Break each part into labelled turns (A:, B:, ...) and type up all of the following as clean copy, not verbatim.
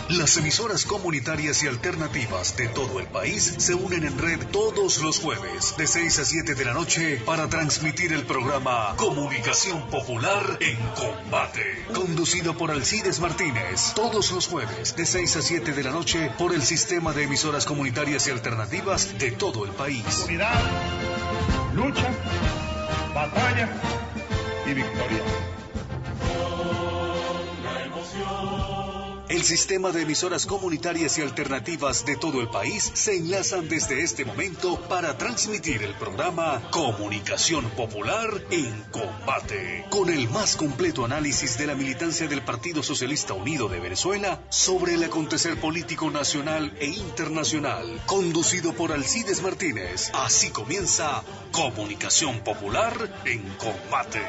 A: Las emisoras comunitarias y alternativas de todo el país se unen en red todos los jueves de 6 a 7 de la noche para transmitir el programa Comunicación Popular en Combate, conducido por Alcides Martínez, todos los jueves de 6 a 7 de la noche por el sistema de emisoras comunitarias y alternativas de todo el país.
B: Unidad, lucha, batalla y victoria.
A: El sistema de emisoras comunitarias y alternativas de todo el país se enlazan desde este momento para transmitir el programa Comunicación Popular en Combate, con el más completo análisis de la militancia del Partido Socialista Unido de Venezuela sobre el acontecer político nacional e internacional, conducido por Alcides Martínez. Así comienza Comunicación Popular en Combate.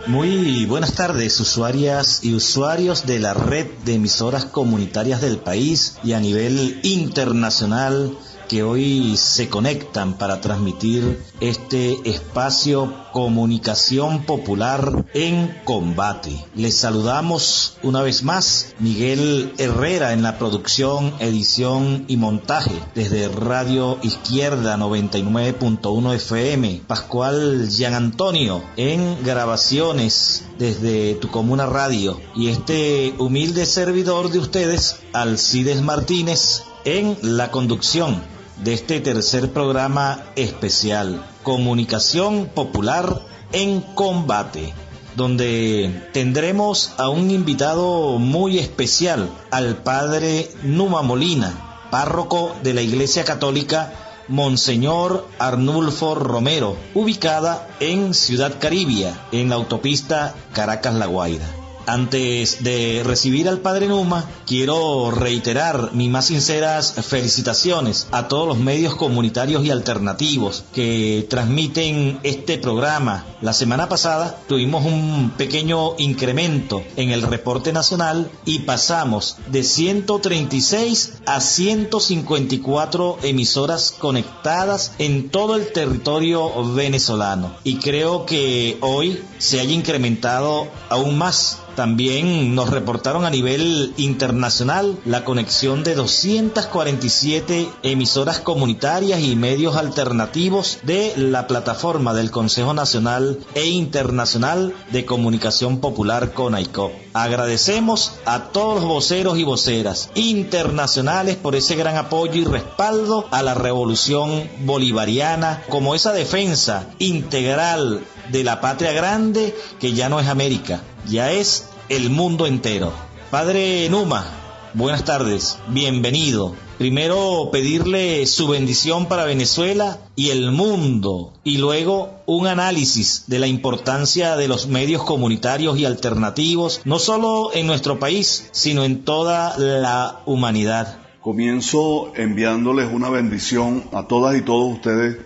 C: Muy buenas tardes, usuarias y usuarios de la red de emisoras comunitarias del país y a nivel internacional que hoy se conectan para transmitir este espacio Comunicación Popular en Combate. Les saludamos una vez más, Miguel Herrera en la producción, edición y montaje, desde Radio Izquierda 99.1 FM, Pascual Gian Antonio en grabaciones desde Tu Comuna Radio, y este humilde servidor de ustedes, Alcides Martínez, en la conducción de este tercer programa especial, Comunicación Popular en Combate, donde tendremos a un invitado muy especial, al padre Numa Molina, párroco de la Iglesia Católica Monseñor Arnulfo Romero, ubicada en Ciudad Caribia, en la autopista Caracas-La Guaira. Antes de recibir al padre Numa, quiero reiterar mis más sinceras felicitaciones a todos los medios comunitarios y alternativos que transmiten este programa. La semana pasada tuvimos un pequeño incremento en el reporte nacional y pasamos de 136 a 154 emisoras conectadas en todo el territorio venezolano, y creo que hoy se haya incrementado aún más. También nos reportaron a nivel internacional la conexión de 247 emisoras comunitarias y medios alternativos de la plataforma del Consejo Nacional e Internacional de Comunicación Popular CONAICOP. Agradecemos a todos los voceros y voceras internacionales por ese gran apoyo y respaldo a la revolución bolivariana, como esa defensa integral de la patria grande que ya no es América, ya es el mundo entero. Padre Numa, buenas tardes, bienvenido. Primero pedirle su bendición para Venezuela y el mundo, y luego un análisis de la importancia de los medios comunitarios y alternativos, no solo en nuestro país, sino en toda la humanidad.
D: Comienzo enviándoles una bendición a todas y todos ustedes,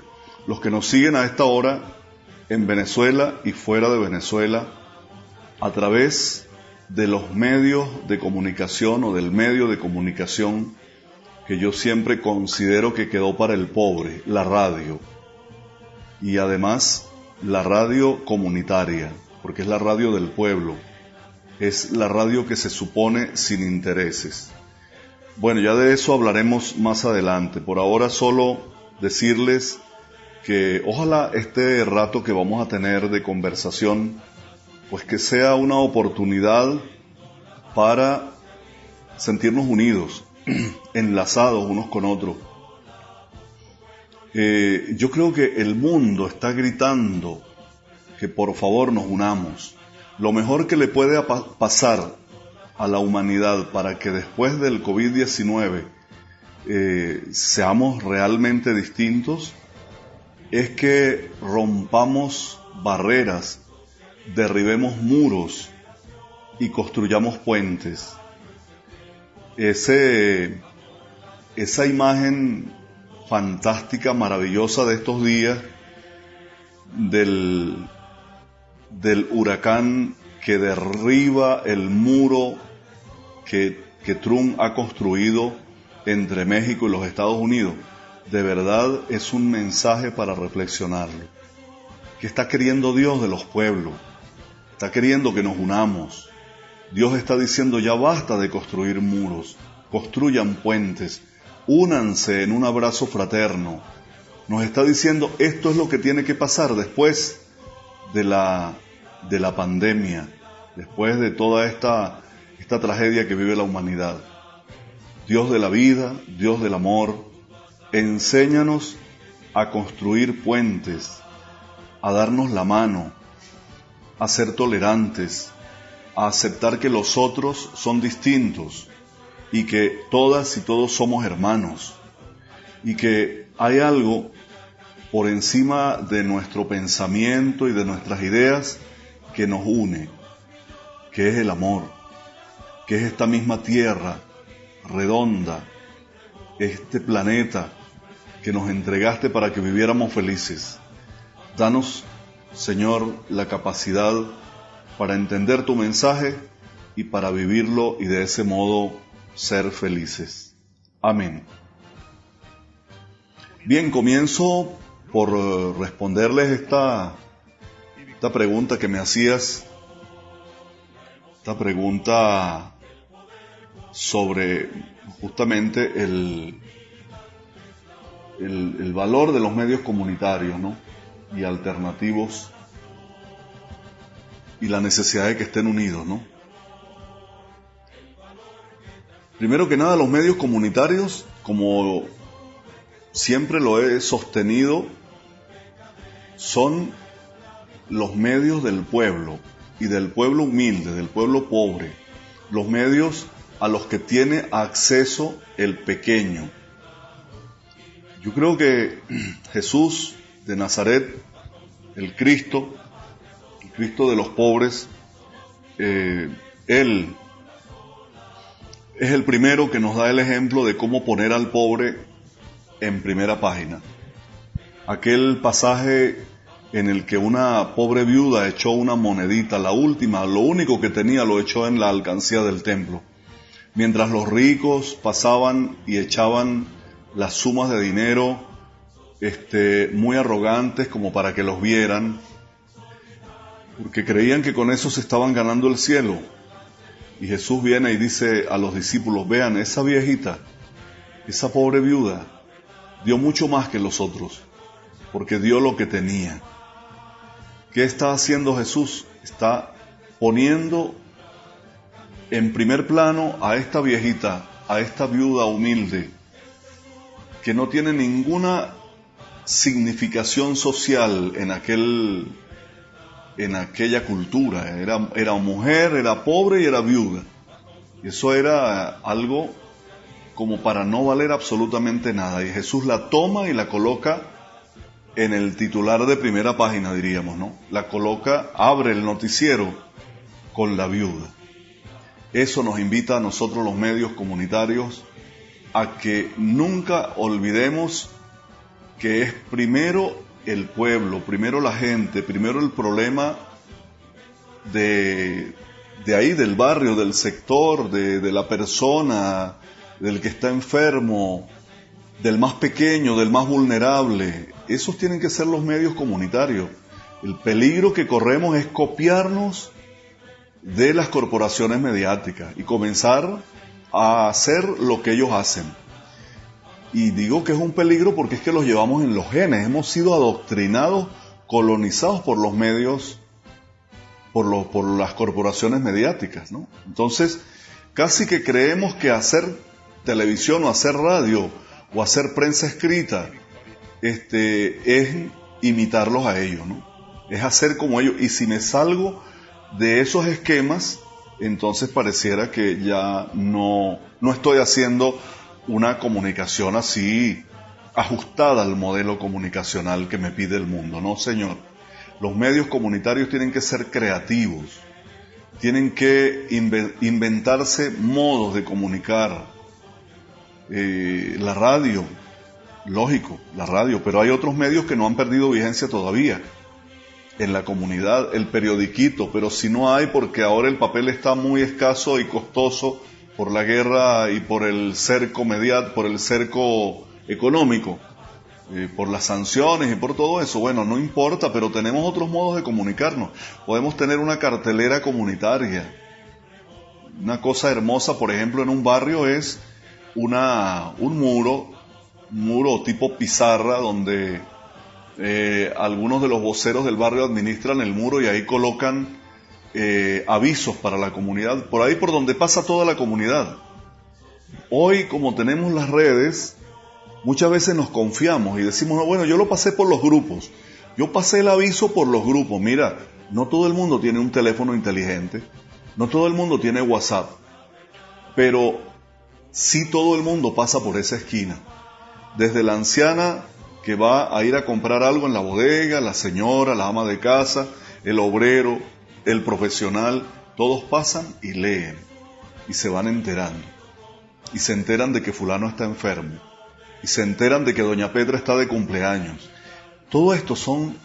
D: los que nos siguen a esta hora en Venezuela y fuera de Venezuela, a través de los medios de comunicación o del medio de comunicación que yo siempre considero que quedó para el pobre, la radio. Y además la radio comunitaria, porque es la radio del pueblo, es la radio que se supone sin intereses. Bueno, ya de eso hablaremos más adelante. Por ahora solo decirles que ojalá este rato que vamos a tener de conversación, pues que sea una oportunidad para sentirnos unidos, enlazados unos con otros. Yo creo que el mundo está gritando que por favor nos unamos. Lo mejor que le puede pasar a la humanidad para que después del COVID-19 seamos realmente distintos es que rompamos barreras, derribemos muros y construyamos puentes. Esa imagen fantástica, maravillosa de estos días del huracán que derriba el muro que Trump ha construido entre México y los Estados Unidos, de verdad es un mensaje para reflexionarlo. ¿Qué está queriendo Dios de los pueblos? Está queriendo que nos unamos. Dios está diciendo, ya basta de construir muros, construyan puentes, únanse en un abrazo fraterno. Nos está diciendo, esto es lo que tiene que pasar después de la pandemia, después de toda esta tragedia que vive la humanidad. Dios de la vida, Dios del amor, enséñanos a construir puentes, a darnos la mano, a ser tolerantes, a aceptar que los otros son distintos y que todas y todos somos hermanos y que hay algo por encima de nuestro pensamiento y de nuestras ideas que nos une, que es el amor, que es esta misma tierra redonda, este planeta que nos entregaste para que viviéramos felices. Danos, Señor, la capacidad para entender tu mensaje y para vivirlo y de ese modo ser felices. Amén. Bien, comienzo por responderles esta pregunta que me hacías, esta pregunta sobre justamente el valor de los medios comunitarios, ¿no? Y alternativos y la necesidad de que estén unidos, ¿no? Primero que nada, los medios comunitarios, como siempre lo he sostenido, son los medios del pueblo y del pueblo humilde, del pueblo pobre, los medios a los que tiene acceso el pequeño. Yo creo que Jesús de Nazaret, el Cristo de los pobres, Él es el primero que nos da el ejemplo de cómo poner al pobre en primera página. Aquel pasaje en el que una pobre viuda echó una monedita, la última, lo único que tenía lo echó en la alcancía del templo, mientras los ricos pasaban y echaban las sumas de dinero muy arrogantes como para que los vieran, porque creían que con eso se estaban ganando el cielo. Y Jesús viene y dice a los discípulos, vean, esa viejita, esa pobre viuda, dio mucho más que los otros, porque dio lo que tenía. ¿Qué está haciendo Jesús? Está poniendo en primer plano a esta viejita, a esta viuda humilde, que no tiene ninguna significación social en aquella cultura. Era mujer, era pobre y era viuda. Y eso era algo como para no valer absolutamente nada. Y Jesús la toma y la coloca en el titular de primera página, diríamos, ¿no? La coloca, abre el noticiero con la viuda. Eso nos invita a nosotros los medios comunitarios a que nunca olvidemos que es primero el pueblo, primero la gente, primero el problema de ahí, del barrio, del sector, de la persona, del que está enfermo, del más pequeño, del más vulnerable. Esos tienen que ser los medios comunitarios. El peligro que corremos es copiarnos de las corporaciones mediáticas y comenzar a hacer lo que ellos hacen. Y digo que es un peligro porque es que los llevamos en los genes. Hemos sido adoctrinados, colonizados por los medios, por las corporaciones mediáticas, ¿no? Entonces, casi que creemos que hacer televisión o hacer radio o hacer prensa escrita es imitarlos a ellos, ¿no? Es hacer como ellos. Y si me salgo de esos esquemas, entonces pareciera que ya no estoy haciendo una comunicación así ajustada al modelo comunicacional que me pide el mundo. No, señor. Los medios comunitarios tienen que ser creativos, tienen que inventarse modos de comunicar. La radio, lógico, la radio, pero hay otros medios que no han perdido vigencia todavía. En la comunidad, el periodiquito, pero si no hay, porque ahora el papel está muy escaso y costoso por la guerra y por el cerco económico. por las sanciones y por todo eso. Bueno, no importa, pero tenemos otros modos de comunicarnos. Podemos tener una cartelera comunitaria. Una cosa hermosa, por ejemplo, en un barrio es un muro tipo pizarra, donde algunos de los voceros del barrio administran el muro y ahí colocan avisos para la comunidad, por ahí por donde pasa toda la comunidad. Hoy, como tenemos las redes, muchas veces nos confiamos y decimos, no, bueno, yo lo pasé por los grupos, yo pasé el aviso por los grupos. Mira, no todo el mundo tiene un teléfono inteligente, no todo el mundo tiene WhatsApp, pero sí todo el mundo pasa por esa esquina. Desde la anciana que va a ir a comprar algo en la bodega, la señora, la ama de casa, el obrero, el profesional, todos pasan y leen y se van enterando. Y se enteran de que fulano está enfermo. Y se enteran de que doña Petra está de cumpleaños. Todo esto son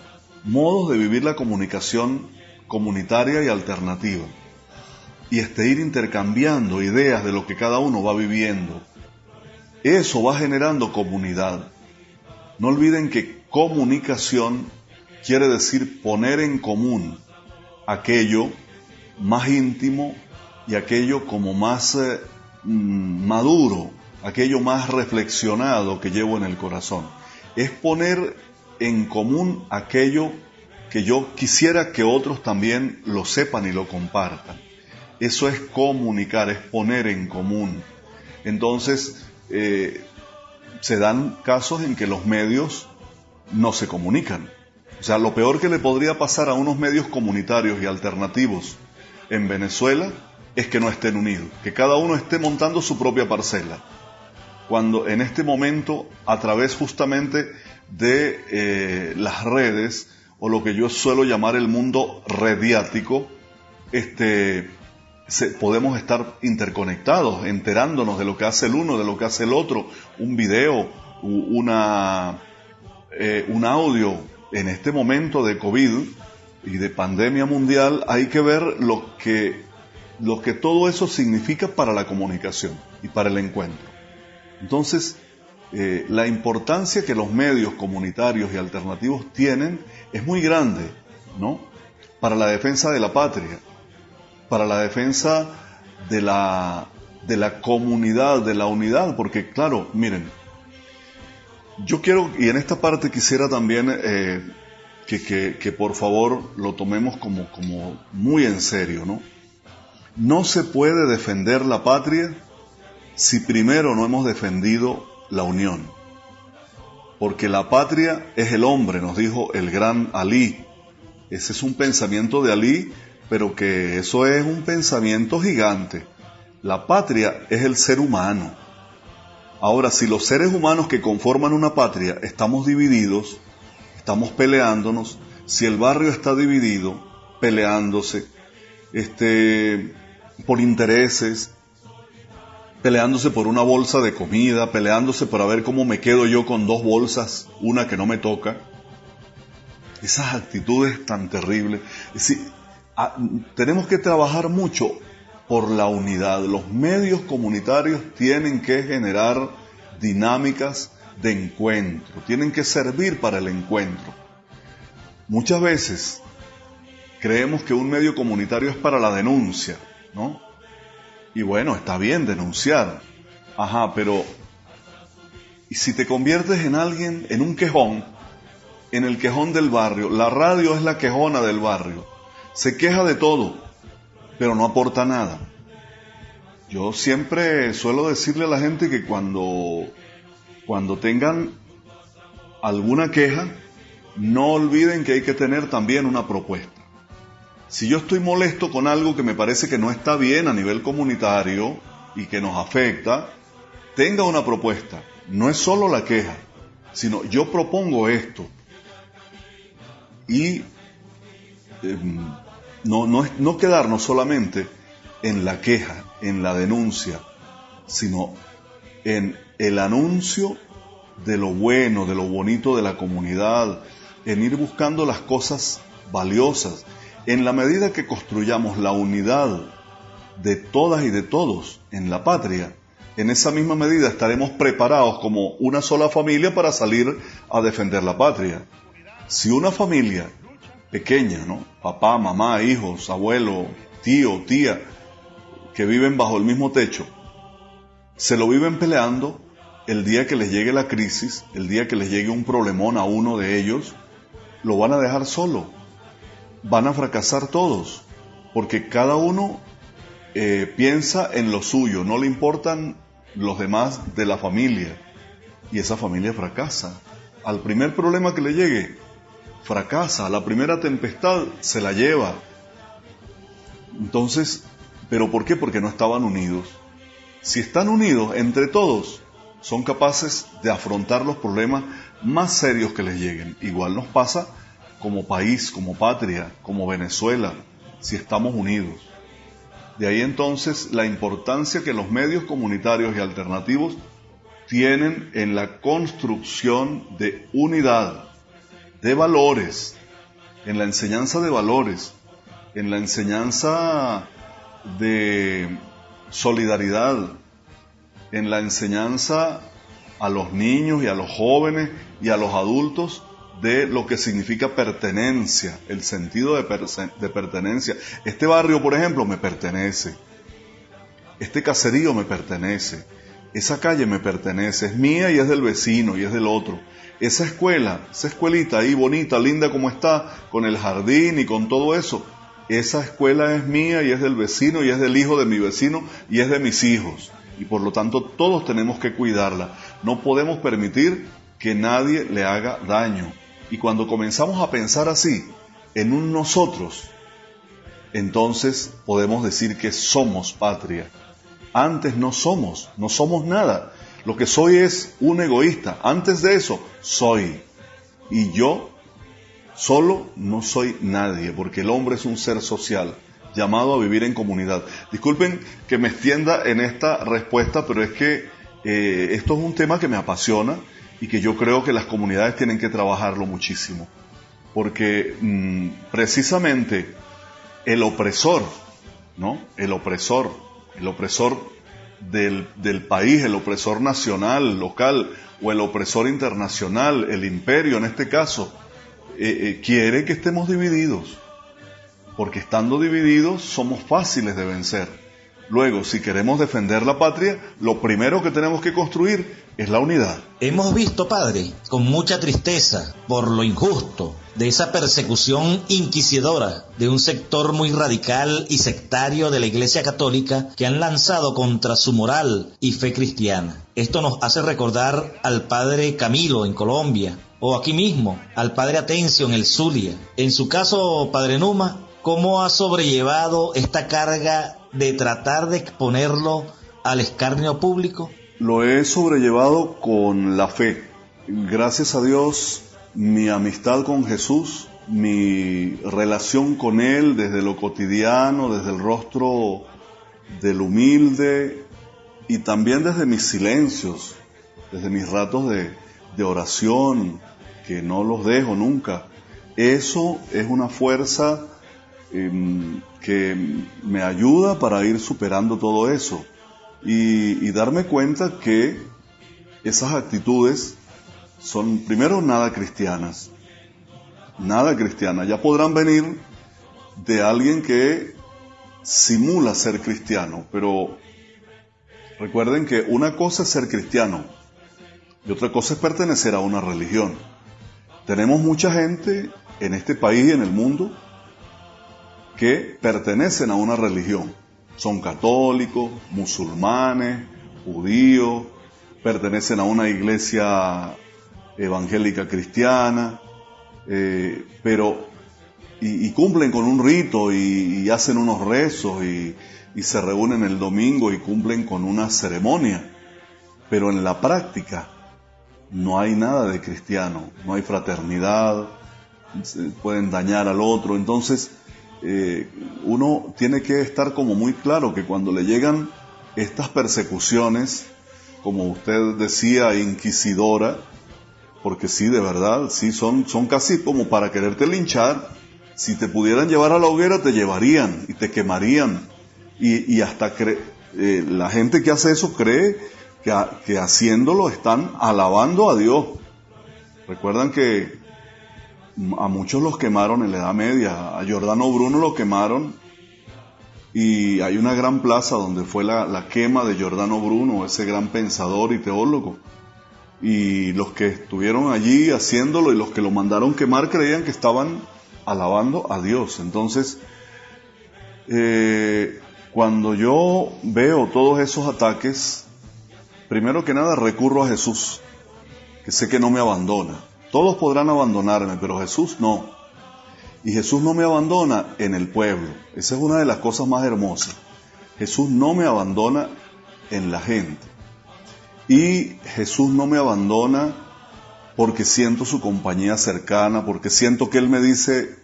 D: modos de vivir la comunicación comunitaria y alternativa. Y ir intercambiando ideas de lo que cada uno va viviendo. Eso va generando comunidad. No olviden que comunicación quiere decir poner en común aquello más íntimo y aquello como más maduro, aquello más reflexionado que llevo en el corazón. Es poner en común aquello que yo quisiera que otros también lo sepan y lo compartan. Eso es comunicar, es poner en común. Entonces, se dan casos en que los medios no se comunican. O sea, lo peor que le podría pasar a unos medios comunitarios y alternativos en Venezuela es que no estén unidos, que cada uno esté montando su propia parcela. Cuando en este momento, a través justamente de las redes, o lo que yo suelo llamar el mundo rediático, podemos estar interconectados, enterándonos de lo que hace el uno, de lo que hace el otro, un video, un audio. En este momento de COVID y de pandemia mundial hay que ver lo que todo eso significa para la comunicación y para el encuentro. Entonces, la importancia que los medios comunitarios y alternativos tienen es muy grande, ¿no? Para la defensa de la patria, para la defensa de la comunidad, de la unidad, porque claro, miren, yo quiero, y en esta parte quisiera también que por favor lo tomemos como muy en serio, ¿no? No se puede defender la patria si primero no hemos defendido la unión. Porque la patria es el hombre, nos dijo el gran Alí. Ese es un pensamiento de Alí, pero que eso es un pensamiento gigante. La patria es el ser humano. Ahora, si los seres humanos que conforman una patria estamos divididos, estamos peleándonos, si el barrio está dividido, peleándose, por intereses, peleándose por una bolsa de comida, peleándose por a ver cómo me quedo yo con dos bolsas, una que no me toca, esas actitudes tan terribles. Es decir, tenemos que trabajar mucho por la unidad. Los medios comunitarios tienen que generar dinámicas de encuentro, tienen que servir para el encuentro. Muchas veces creemos que un medio comunitario es para la denuncia, ¿no? Y bueno, está bien denunciar, pero ¿y si te conviertes en alguien, en un quejón, en el quejón del barrio? La radio es la quejona del barrio, se queja de todo, pero no aporta nada. Yo siempre suelo decirle a la gente que cuando tengan alguna queja, no olviden que hay que tener también una propuesta. Si yo estoy molesto con algo que me parece que no está bien a nivel comunitario y que nos afecta, tenga una propuesta. No es solo la queja, sino yo propongo esto. Y no quedarnos solamente en la queja, en la denuncia, sino en el anuncio de lo bueno, de lo bonito de la comunidad, en ir buscando las cosas valiosas. En la medida que construyamos la unidad de todas y de todos en la patria, en esa misma medida estaremos preparados como una sola familia para salir a defender la patria. Si una familia pequeña, ¿no? Papá, mamá, hijos, abuelo, tío, tía, que viven bajo el mismo techo, se lo viven peleando, el día que les llegue la crisis, el día que les llegue un problemón a uno de ellos, lo van a dejar solo. Van a fracasar todos, porque cada uno piensa en lo suyo, no le importan los demás de la familia, y esa familia fracasa. Al primer problema que le llegue, fracasa, a la primera tempestad se la lleva. Entonces, ¿pero por qué? Porque no estaban unidos. Si están unidos entre todos, son capaces de afrontar los problemas más serios que les lleguen. Igual nos pasa como país, como patria, como Venezuela, si estamos unidos. De ahí entonces la importancia que los medios comunitarios y alternativos tienen en la construcción de unidad, de valores, en la enseñanza de valores, en la enseñanza de solidaridad, en la enseñanza a los niños y a los jóvenes y a los adultos de lo que significa pertenencia, el sentido de pertenencia. Este barrio, por ejemplo, me pertenece. Este caserío me pertenece. Esa calle me pertenece. Es mía y es del vecino y es del otro. Esa escuela, esa escuelita ahí bonita, linda como está, con el jardín y con todo eso, esa escuela es mía y es del vecino y es del hijo de mi vecino y es de mis hijos. Y por lo tanto todos tenemos que cuidarla. No podemos permitir que nadie le haga daño. Y cuando comenzamos a pensar así, en un nosotros, entonces podemos decir que somos patria. Antes no somos nada. Lo que soy es un egoísta. Antes de eso, soy. Y yo solo no soy nadie, porque el hombre es un ser social, llamado a vivir en comunidad. Disculpen que me extienda en esta respuesta, pero es que esto es un tema que me apasiona y que yo creo que las comunidades tienen que trabajarlo muchísimo. Porque precisamente el opresor, ¿no? El opresor del país, el opresor nacional, local, o el opresor internacional, el imperio en este caso, quiere que estemos divididos, porque estando divididos somos fáciles de vencer. Luego, si queremos defender la patria, lo primero que tenemos que construir es la unidad.
C: Hemos visto, padre, con mucha tristeza por lo injusto de esa persecución inquisidora de un sector muy radical y sectario de la Iglesia Católica que han lanzado contra su moral y fe cristiana. Esto nos hace recordar al padre Camilo en Colombia, o aquí mismo, al padre Atencio en el Zulia. En su caso, padre Numa, ¿cómo ha sobrellevado esta carga de tratar de exponerlo al escarnio público?
D: Lo he sobrellevado con la fe. Gracias a Dios, mi amistad con Jesús, mi relación con Él desde lo cotidiano, desde el rostro del humilde y también desde mis silencios, desde mis ratos de oración, que no los dejo nunca. Eso es una fuerza que me ayuda para ir superando todo eso y darme cuenta que esas actitudes son, primero, nada cristianas. Ya podrán venir de alguien que simula ser cristiano, pero recuerden que una cosa es ser cristiano y otra cosa es pertenecer a una religión. Tenemos mucha gente en este país y en el mundo que pertenecen a una religión. Son católicos, musulmanes, judíos, pertenecen a una iglesia evangélica cristiana, pero cumplen con un rito y hacen unos rezos y se reúnen el domingo y cumplen con una ceremonia, pero en la práctica no hay nada de cristiano, no hay fraternidad, pueden dañar al otro. Entonces uno tiene que estar como muy claro que cuando le llegan estas persecuciones, como usted decía, inquisidora, porque sí, de verdad, sí, son casi como para quererte linchar. Si te pudieran llevar a la hoguera, te llevarían y te quemarían y hasta La gente que hace eso cree que haciéndolo están alabando a Dios. Recuerdan que a muchos los quemaron en la Edad Media, a Giordano Bruno lo quemaron, y hay una gran plaza donde fue la quema de Giordano Bruno, ese gran pensador y teólogo. Y los que estuvieron allí haciéndolo y los que lo mandaron quemar creían que estaban alabando a Dios. Entonces, cuando yo veo todos esos ataques, primero que nada recurro a Jesús, que sé que no me abandona. Todos podrán abandonarme, pero Jesús no. Y Jesús no me abandona en el pueblo. Esa es una de las cosas más hermosas. Jesús no me abandona en la gente. Y Jesús no me abandona porque siento su compañía cercana, porque siento que Él me dice,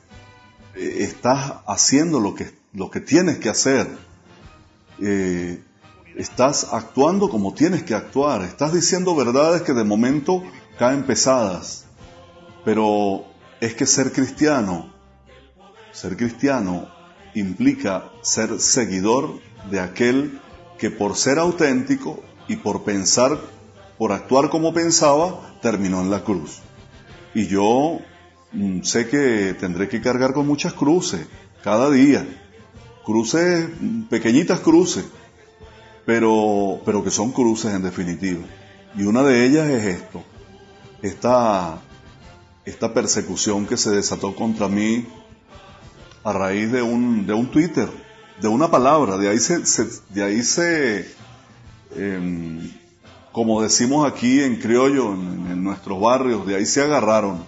D: estás haciendo lo que tienes que hacer. Estás actuando como tienes que actuar. Estás diciendo verdades que de momento caen pesadas. Pero es que ser cristiano implica ser seguidor de aquel que por ser auténtico y por actuar como pensaba, terminó en la cruz. Y yo sé que tendré que cargar con muchas cruces, cada día. Cruces, pequeñitas cruces, pero que son cruces en definitiva. Y una de ellas es esta persecución que se desató contra mí a raíz de un Twitter, de una palabra. De ahí se como decimos aquí en criollo, en nuestros barrios, de ahí se agarraron.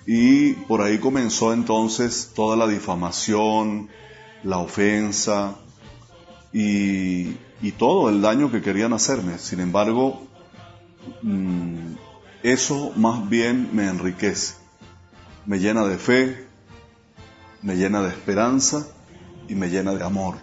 D: Y por ahí comenzó entonces toda la difamación, la ofensa y todo el daño que querían hacerme. Sin embargo, eso más bien me enriquece, me llena de fe, me llena de esperanza y me llena de amor,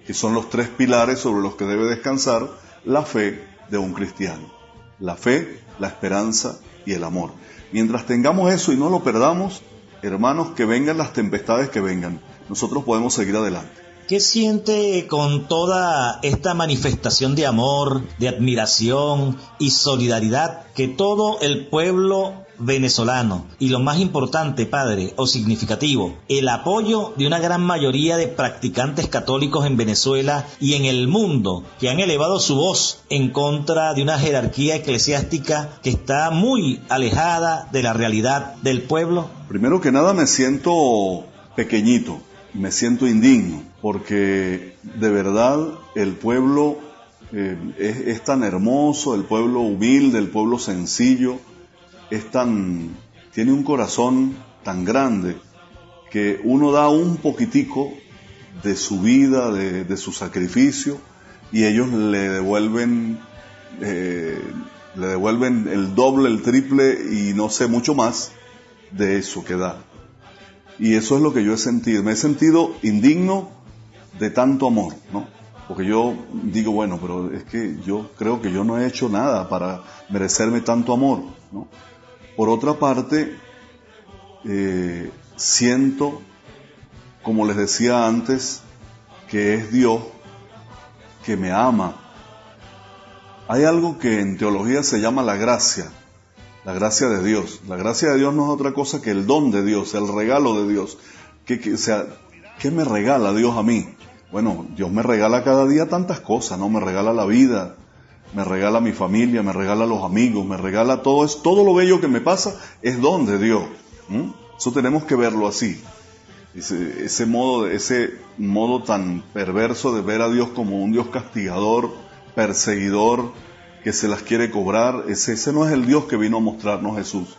D: que son los tres pilares sobre los que debe descansar la fe de un cristiano. La fe, la esperanza y el amor. Mientras tengamos eso y no lo perdamos, hermanos, que vengan las tempestades que vengan, nosotros podemos seguir adelante.
C: ¿Qué siente con toda esta manifestación de amor, de admiración y solidaridad que todo el pueblo venezolano, y lo más importante, padre, o significativo, el apoyo de una gran mayoría de practicantes católicos en Venezuela y en el mundo, que han elevado su voz en contra de una jerarquía eclesiástica que está muy alejada de la realidad del pueblo?
D: Primero que nada me siento pequeñito, me siento indigno, porque de verdad el pueblo es tan hermoso, el pueblo humilde, el pueblo sencillo, tiene un corazón tan grande que uno da un poquitico de su vida, de su sacrificio, y ellos le devuelven el doble, el triple y no sé, mucho más de eso que da. Y eso es lo que yo he sentido. Me he sentido indigno de tanto amor, ¿no? Porque yo digo, bueno, pero es que yo creo que yo no he hecho nada para merecerme tanto amor, ¿no? Por otra parte, siento, como les decía antes, que es Dios que me ama. Hay algo que en teología se llama la gracia de Dios. La gracia de Dios no es otra cosa que el don de Dios, el regalo de Dios. O sea, ¿qué me regala Dios a mí? Bueno, Dios me regala cada día tantas cosas, ¿no? Me regala la vida, me regala mi familia, me regala los amigos, me regala todo lo bello que me pasa es don de Dios. Eso tenemos que verlo así. Ese modo tan perverso de ver a Dios como un Dios castigador, perseguidor, que se las quiere cobrar, ese no es el Dios que vino a mostrarnos Jesús.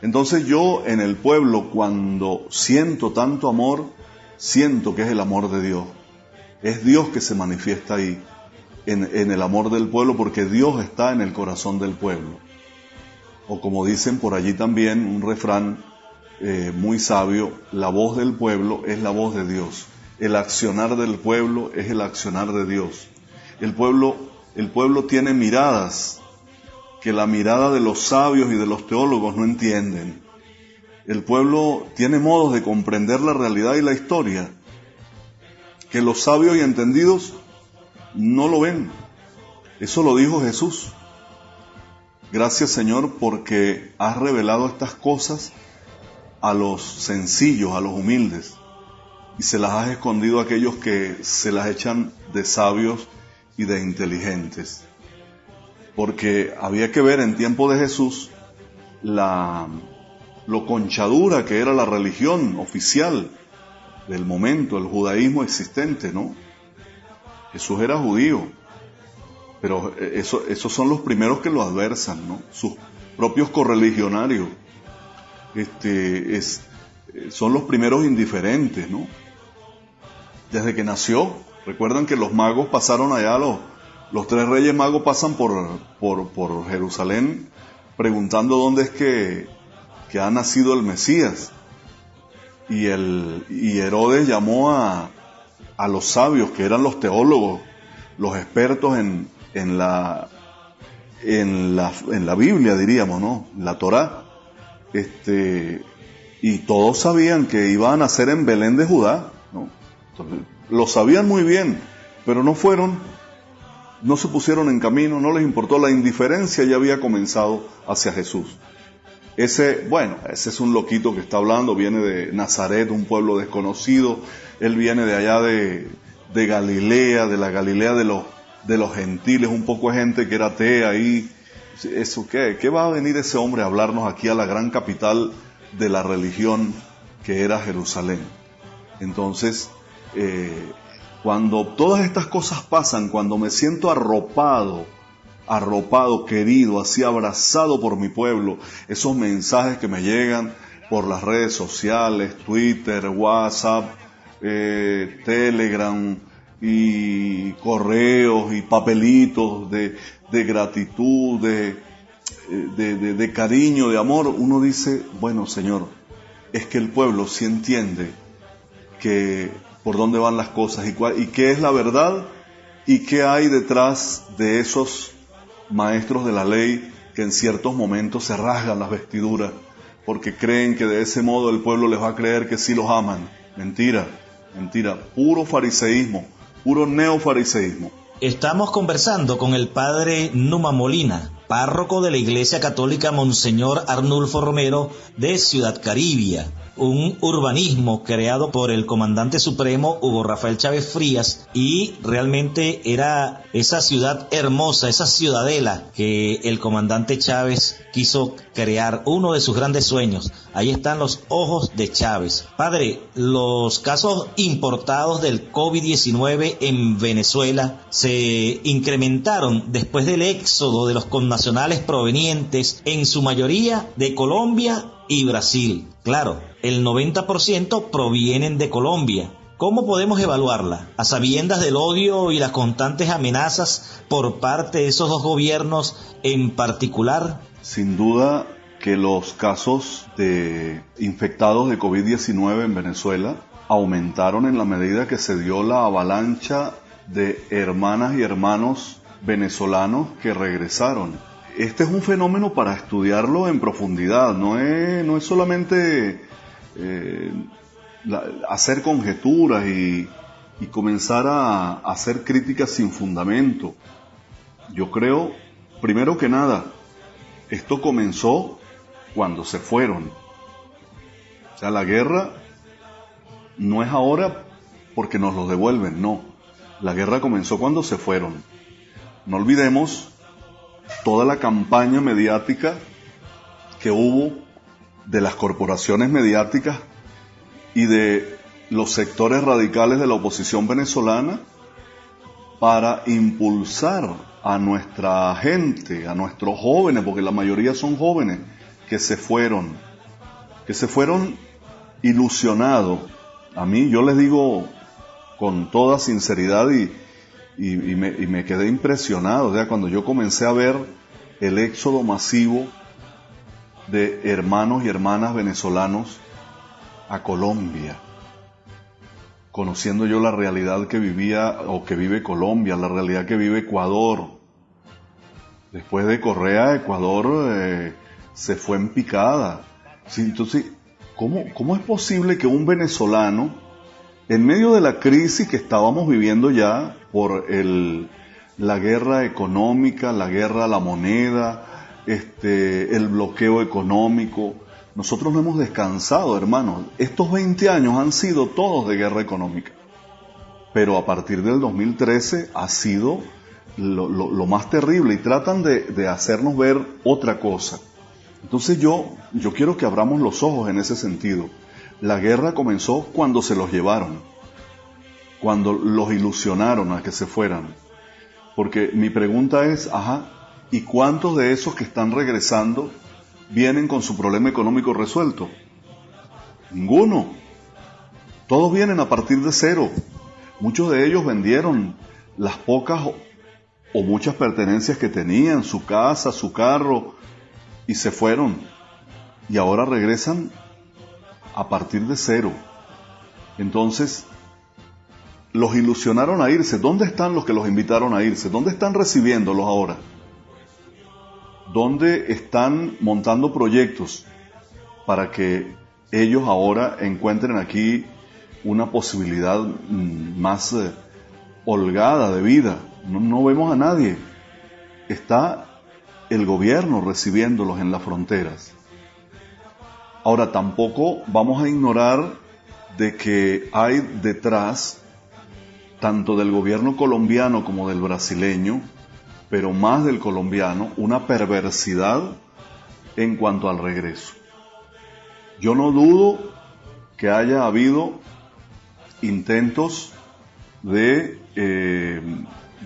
D: Entonces yo en el pueblo, cuando siento tanto amor, siento que es el amor de Dios. Es Dios que se manifiesta ahí, en el amor del pueblo, porque Dios está en el corazón del pueblo. O como dicen por allí también, un refrán muy sabio, la voz del pueblo es la voz de Dios. El accionar del pueblo es el accionar de Dios. El pueblo tiene miradas que la mirada de los sabios y de los teólogos no entienden. El pueblo tiene modos de comprender la realidad y la historia que los sabios y entendidos no lo ven. Eso lo dijo Jesús. Gracias, Señor, porque has revelado estas cosas a los sencillos, a los humildes, y se las has escondido a aquellos que se las echan de sabios y de inteligentes. Porque había que ver en tiempo de Jesús lo conchadura que era la religión oficial del momento, el judaísmo existente, ¿no? Jesús era judío, pero esos son los primeros que lo adversan, ¿no? Sus propios correligionarios son los primeros indiferentes, ¿no? Desde que nació, recuerdan que los magos pasaron allá, los 3 reyes magos pasan por Jerusalén preguntando dónde es que ha nacido el Mesías. Y Herodes llamó a los sabios, que eran los teólogos, los expertos en la Biblia, diríamos, ¿no? La Torá. Y todos sabían que iba a nacer en Belén de Judá, ¿no? Entonces, lo sabían muy bien, pero no fueron, no se pusieron en camino, no les importó. La indiferencia ya había comenzado hacia Jesús. Ese es un loquito que está hablando, viene de Nazaret, un pueblo desconocido. Él viene de allá de Galilea, de la Galilea de los gentiles, un poco de gente que era atea ahí. ¿Eso qué? ¿Qué va a venir ese hombre a hablarnos aquí a la gran capital de la religión que era Jerusalén? Entonces, cuando todas estas cosas pasan, cuando me siento arropado, querido, así abrazado por mi pueblo, esos mensajes que me llegan por las redes sociales, Twitter, WhatsApp, Telegram y correos y papelitos de gratitud, de cariño, de amor, uno dice, bueno, Señor, es que el pueblo sí entiende que por dónde van las cosas y qué es la verdad y qué hay detrás de esos maestros de la ley que en ciertos momentos se rasgan las vestiduras porque creen que de ese modo el pueblo les va a creer que sí los aman. Mentira, puro fariseísmo, puro neofariseísmo.
C: Estamos conversando con el padre Numa Molina, párroco de la Iglesia Católica Monseñor Arnulfo Romero de Ciudad Caribia, un urbanismo creado por el comandante supremo Hugo Rafael Chávez Frías, y realmente era esa ciudad hermosa, esa ciudadela que el comandante Chávez quiso crear, uno de sus grandes sueños. Ahí están los ojos de Chávez. Padre, los casos importados del COVID-19 en Venezuela se incrementaron después del éxodo de los connacionales provenientes en su mayoría de Colombia y Brasil. Claro, el 90% provienen de Colombia. ¿Cómo podemos evaluarla? A sabiendas del odio y las constantes amenazas por parte de esos dos gobiernos en particular.
D: Sin duda que los casos de infectados de COVID-19 en Venezuela aumentaron en la medida que se dio la avalancha de hermanas y hermanos venezolanos que regresaron. Este es un fenómeno para estudiarlo en profundidad, no es solamente hacer conjeturas y comenzar a hacer críticas sin fundamento. Yo creo, primero que nada, esto comenzó cuando se fueron. O sea, la guerra no es ahora porque nos los devuelven, no. La guerra comenzó cuando se fueron. No olvidemos toda la campaña mediática que hubo de las corporaciones mediáticas y de los sectores radicales de la oposición venezolana para impulsar a nuestra gente, a nuestros jóvenes, porque la mayoría son jóvenes, que se fueron ilusionados. A mí, yo les digo con toda sinceridad y me quedé impresionado, o sea, cuando yo comencé a ver el éxodo masivo de hermanos y hermanas venezolanos a Colombia, conociendo yo la realidad que vivía o que vive Colombia, la realidad que vive Ecuador. Después de Correa, Ecuador se fue en picada. Sí, entonces, ¿cómo es posible que un venezolano En medio de la crisis que estábamos viviendo ya por la guerra económica, la guerra a la moneda, el bloqueo económico, nosotros no hemos descansado, hermanos. Estos 20 años han sido todos de guerra económica. Pero a partir del 2013 ha sido lo más terrible y tratan de hacernos ver otra cosa. Entonces yo quiero que abramos los ojos en ese sentido. La guerra comenzó cuando se los llevaron, cuando los ilusionaron a que se fueran. Porque mi pregunta es, ¿y cuántos de esos que están regresando vienen con su problema económico resuelto? Ninguno. Todos vienen a partir de cero. Muchos de ellos vendieron las pocas o muchas pertenencias que tenían, su casa, su carro, y se fueron. Y ahora regresan a partir de cero. Entonces, los ilusionaron a irse. ¿Dónde están los que los invitaron a irse? ¿Dónde están recibiéndolos ahora? ¿Dónde están montando proyectos para que ellos ahora encuentren aquí una posibilidad más holgada de vida? No vemos a nadie. Está el gobierno recibiéndolos en las fronteras. Ahora, tampoco vamos a ignorar de que hay detrás, tanto del gobierno colombiano como del brasileño, pero más del colombiano, una perversidad en cuanto al regreso. Yo no dudo que haya habido intentos de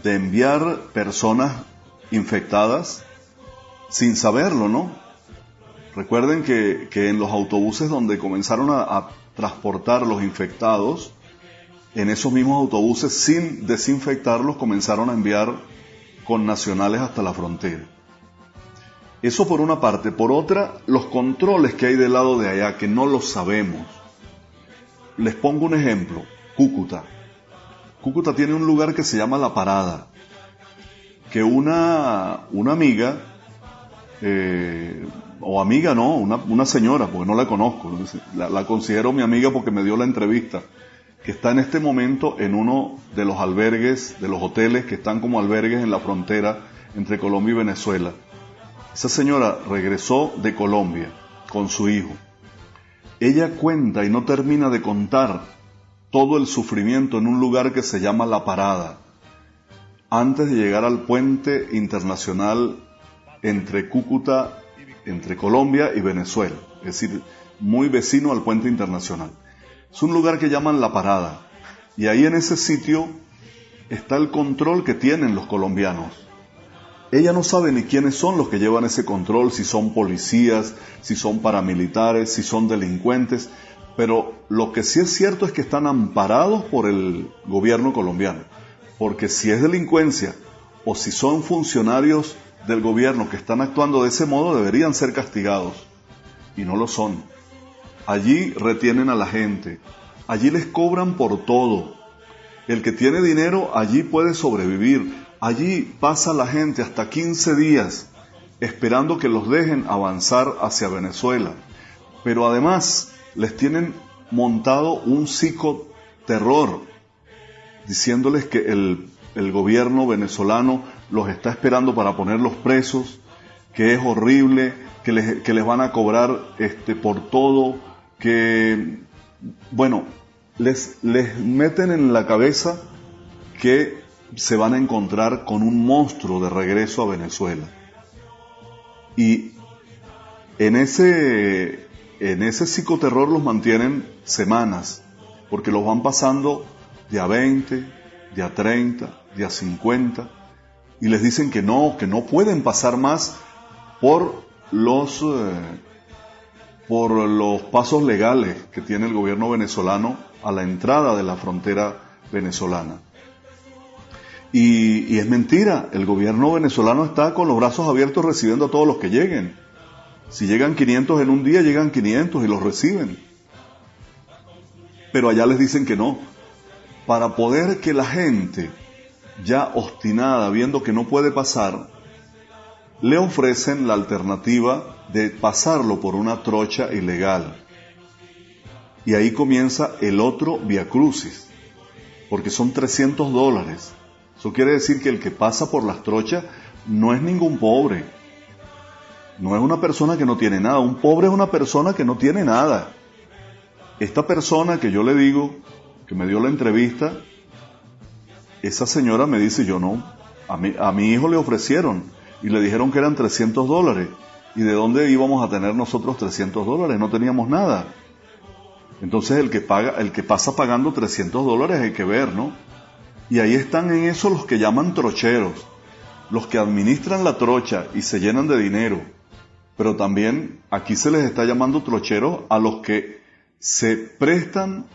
D: enviar personas infectadas sin saberlo, ¿no? Recuerden que en los autobuses donde comenzaron a transportar los infectados, en esos mismos autobuses, sin desinfectarlos, comenzaron a enviar connacionales hasta la frontera. Eso por una parte. Por otra, los controles que hay del lado de allá, que no los sabemos. Les pongo un ejemplo. Cúcuta. Cúcuta tiene un lugar que se llama La Parada, que una amiga, una señora, porque no la conozco, la considero mi amiga porque me dio la entrevista, que está en este momento en uno de los albergues, de los hoteles que están como albergues en la frontera entre Colombia y Venezuela. Esa señora regresó de Colombia con su hijo. Ella cuenta y no termina de contar todo el sufrimiento en un lugar que se llama La Parada, antes de llegar al puente internacional entre Cúcuta, entre Colombia y Venezuela, es decir, muy vecino al puente internacional. Es un lugar que llaman La Parada, y ahí en ese sitio está el control que tienen los colombianos. Ella no sabe ni quiénes son los que llevan ese control, si son policías, si son paramilitares, si son delincuentes, pero lo que sí es cierto es que están amparados por el gobierno colombiano, porque si es delincuencia o si son funcionarios del gobierno que están actuando de ese modo, deberían ser castigados, y no lo son. Allí retienen a la gente, allí les cobran por todo. El que tiene dinero allí puede sobrevivir, allí pasa la gente hasta 15 días esperando que los dejen avanzar hacia Venezuela, pero además les tienen montado un psicoterror, diciéndoles que el gobierno venezolano los está esperando para ponerlos presos, que es horrible, que les van a cobrar por todo, que, bueno, les meten en la cabeza que se van a encontrar con un monstruo de regreso a Venezuela. Y en ese psicoterror los mantienen semanas, porque los van pasando de a 20, de a 30, de a 50, y les dicen que no pueden pasar más por los pasos legales que tiene el gobierno venezolano a la entrada de la frontera venezolana. Y es mentira, el gobierno venezolano está con los brazos abiertos recibiendo a todos los que lleguen. Si llegan 500 en un día, llegan 500 y los reciben. Pero allá les dicen que no. Para poder que la gente, ya obstinada, viendo que no puede pasar, le ofrecen la alternativa de pasarlo por una trocha ilegal. Y ahí comienza el otro viacrucis, porque son $300. Eso quiere decir que el que pasa por las trochas no es ningún pobre, no es una persona que no tiene nada. Un pobre es una persona que no tiene nada. Esta persona que yo le digo, que me dio la entrevista, esa señora me dice, yo no, a mi hijo le ofrecieron y le dijeron que eran $300. ¿Y de dónde íbamos a tener nosotros $300? No teníamos nada. Entonces el que pasa pagando $300 hay que ver, ¿no? Y ahí están en eso los que llaman trocheros, los que administran la trocha y se llenan de dinero. Pero también aquí se les está llamando trocheros a los que se prestan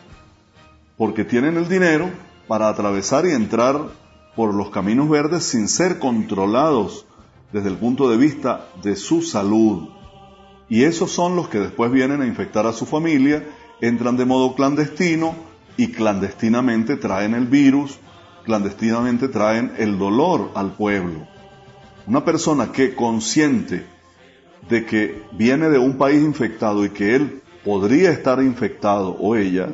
D: porque tienen el dinero para atravesar y entrar por los caminos verdes sin ser controlados desde el punto de vista de su salud. Y esos son los que después vienen a infectar a su familia, entran de modo clandestino y clandestinamente traen el virus, clandestinamente traen el dolor al pueblo. Una persona que consciente de que viene de un país infectado y que él podría estar infectado o ella,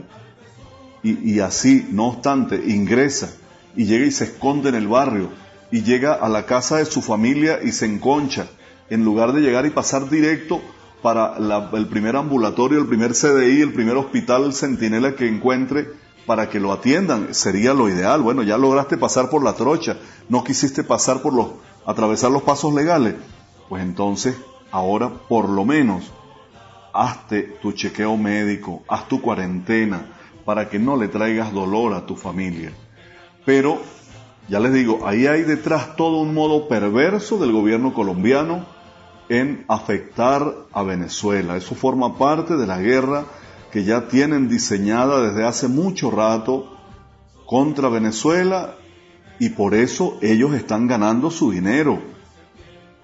D: y así, no obstante, ingresa y llega y se esconde en el barrio y llega a la casa de su familia y se enconcha, en lugar de llegar y pasar directo para el primer ambulatorio, el primer CDI, el primer hospital centinela que encuentre para que lo atiendan, sería lo ideal. Bueno, ya lograste pasar por la trocha, no quisiste pasar atravesar los pasos legales, pues entonces ahora por lo menos hazte tu chequeo médico, haz tu cuarentena para que no le traigas dolor a tu familia. Pero, ya les digo, ahí hay detrás todo un modo perverso del gobierno colombiano en afectar a Venezuela. Eso forma parte de la guerra que ya tienen diseñada desde hace mucho rato contra Venezuela, y por eso ellos están ganando su dinero.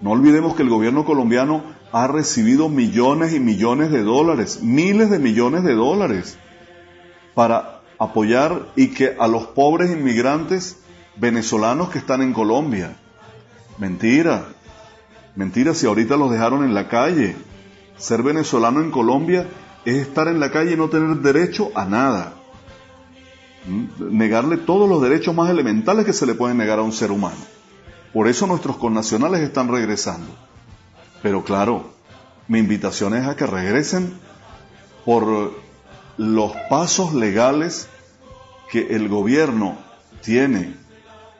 D: No olvidemos que el gobierno colombiano ha recibido millones y millones de dólares, miles de millones de dólares, para apoyar y que a los pobres inmigrantes venezolanos que están en Colombia. Mentira si ahorita los dejaron en la calle. Ser venezolano en Colombia es estar en la calle y no tener derecho a nada. Negarle todos los derechos más elementales que se le pueden negar a un ser humano. Por eso nuestros connacionales están regresando. Pero claro, mi invitación es a que regresen por los pasos legales que el gobierno tiene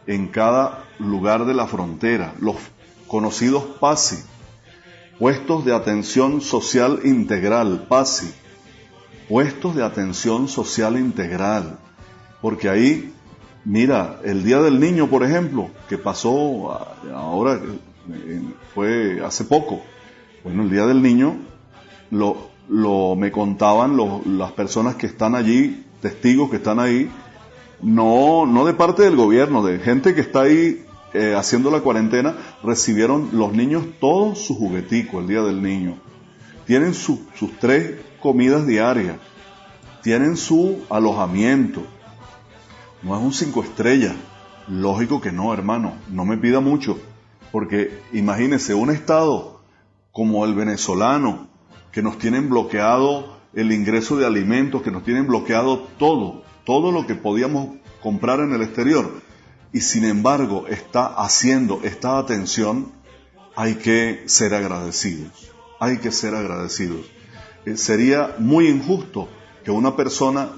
D: en cada lugar de la frontera, los conocidos PASI, puestos de atención social integral, PASI, puestos de atención social integral, porque ahí, mira, el Día del Niño, por ejemplo, que pasó ahora, fue hace poco. Bueno, el Día del Niño me contaban las personas que están allí, testigos que están ahí, no de parte del gobierno, de gente que está ahí haciendo la cuarentena, recibieron los niños todos sus jugueticos el Día del Niño. Tienen sus 3 comidas diarias, tienen su alojamiento. No es un 5 estrellas, lógico que no, hermano, no me pida mucho, porque imagínese un estado como el venezolano, que nos tienen bloqueado el ingreso de alimentos, que nos tienen bloqueado todo lo que podíamos comprar en el exterior, y sin embargo está haciendo esta atención. Hay que ser agradecidos, sería muy injusto que una persona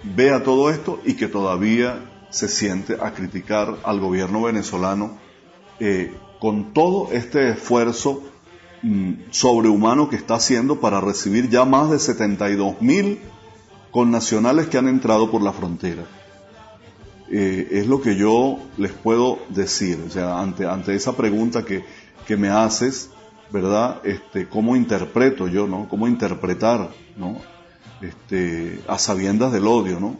D: vea todo esto y que todavía se siente a criticar al gobierno venezolano con todo este esfuerzo sobrehumano que está haciendo para recibir ya más de 72,000 connacionales que han entrado por la frontera. Es lo que yo les puedo decir, o sea, ante esa pregunta que me haces, ¿verdad? ¿Cómo interpreto yo, no? ¿Cómo interpretar, no? A sabiendas del odio, ¿no?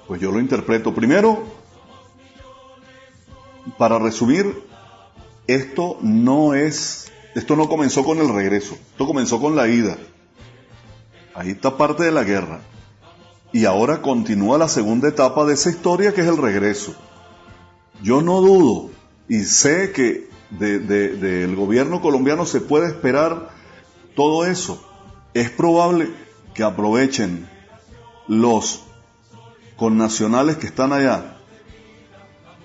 D: Pues yo lo interpreto. Primero, para resumir, esto no comenzó con el regreso, esto comenzó con la ida. Ahí está parte de la guerra. Y ahora continúa la segunda etapa de esa historia, que es el regreso. Yo no dudo y sé que del gobierno colombiano se puede esperar todo eso. es probable que aprovechen los connacionales que están allá,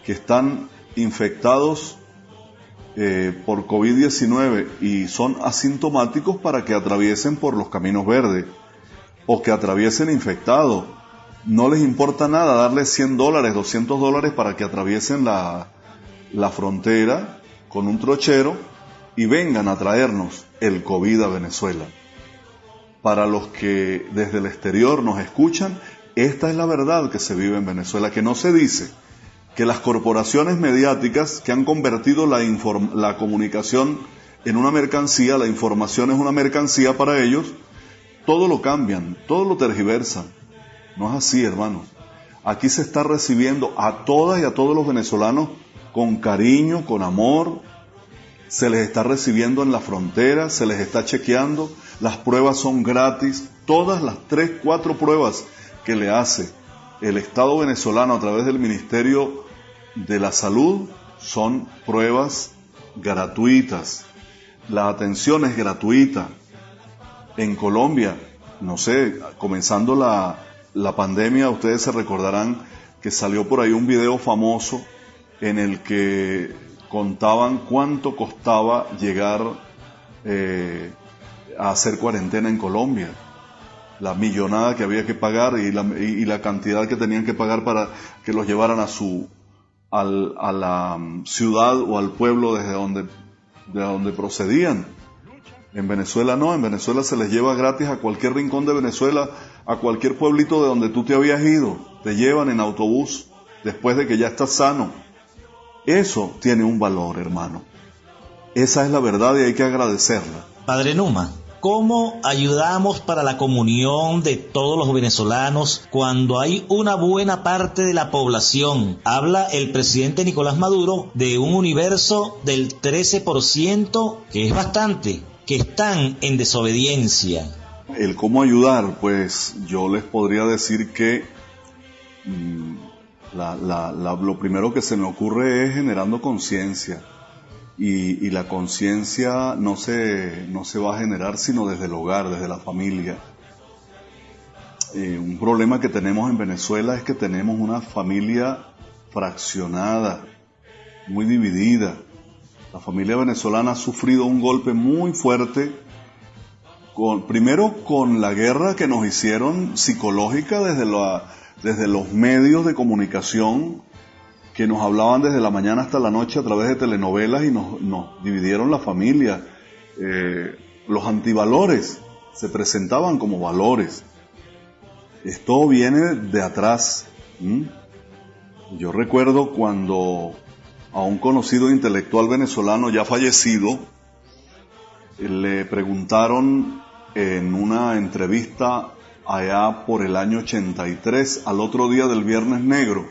D: que están infectados por COVID-19 y son asintomáticos, para que atraviesen por los caminos verdes o que atraviesen infectados. No les importa nada darles $100, $200 para que atraviesen la frontera con un trochero y vengan a traernos el COVID a Venezuela. Para los que desde el exterior nos escuchan, esta es la verdad que se vive en Venezuela, que no se dice. Que las corporaciones mediáticas que han convertido la comunicación en una mercancía, la información es una mercancía para ellos, todo lo cambian, todo lo tergiversan. No es así, hermanos. Aquí se está recibiendo a todas y a todos los venezolanos con cariño, con amor. Se les está recibiendo en la frontera, se les está chequeando. Las pruebas son gratis. Todas las 3, 4 pruebas que le hace el Estado venezolano a través del Ministerio de la Salud son pruebas gratuitas. La atención es gratuita. En Colombia, no sé, comenzando la pandemia, ustedes se recordarán que salió por ahí un video famoso en el que contaban cuánto costaba llegar a hacer cuarentena en Colombia. La millonada que había que pagar y la cantidad que tenían que pagar para que los llevaran a la ciudad o al pueblo de donde procedían. En Venezuela no, en Venezuela se les lleva gratis a cualquier rincón de Venezuela, a cualquier pueblito de donde tú te habías ido. Te llevan en autobús después de que ya estás sano. Eso tiene un valor, hermano. Esa es la verdad y hay que agradecerla.
C: Padre Numa, ¿cómo ayudamos para la comunión de todos los venezolanos cuando hay una buena parte de la población? Habla el presidente Nicolás Maduro de un universo del 13%, que es bastante, que están en desobediencia.
D: El cómo ayudar, pues yo les podría decir que lo primero que se me ocurre es generando conciencia. Y la conciencia no se va a generar sino desde el hogar, desde la familia. Un problema que tenemos en Venezuela es que tenemos una familia fraccionada, muy dividida. La familia venezolana ha sufrido un golpe muy fuerte, primero con la guerra que nos hicieron psicológica desde los medios de comunicación, que nos hablaban desde la mañana hasta la noche a través de telenovelas y nos dividieron la familia. Los antivalores se presentaban como valores. Esto viene de atrás. Yo recuerdo cuando a un conocido intelectual venezolano ya fallecido le preguntaron en una entrevista allá por el año 83, al otro día del Viernes Negro,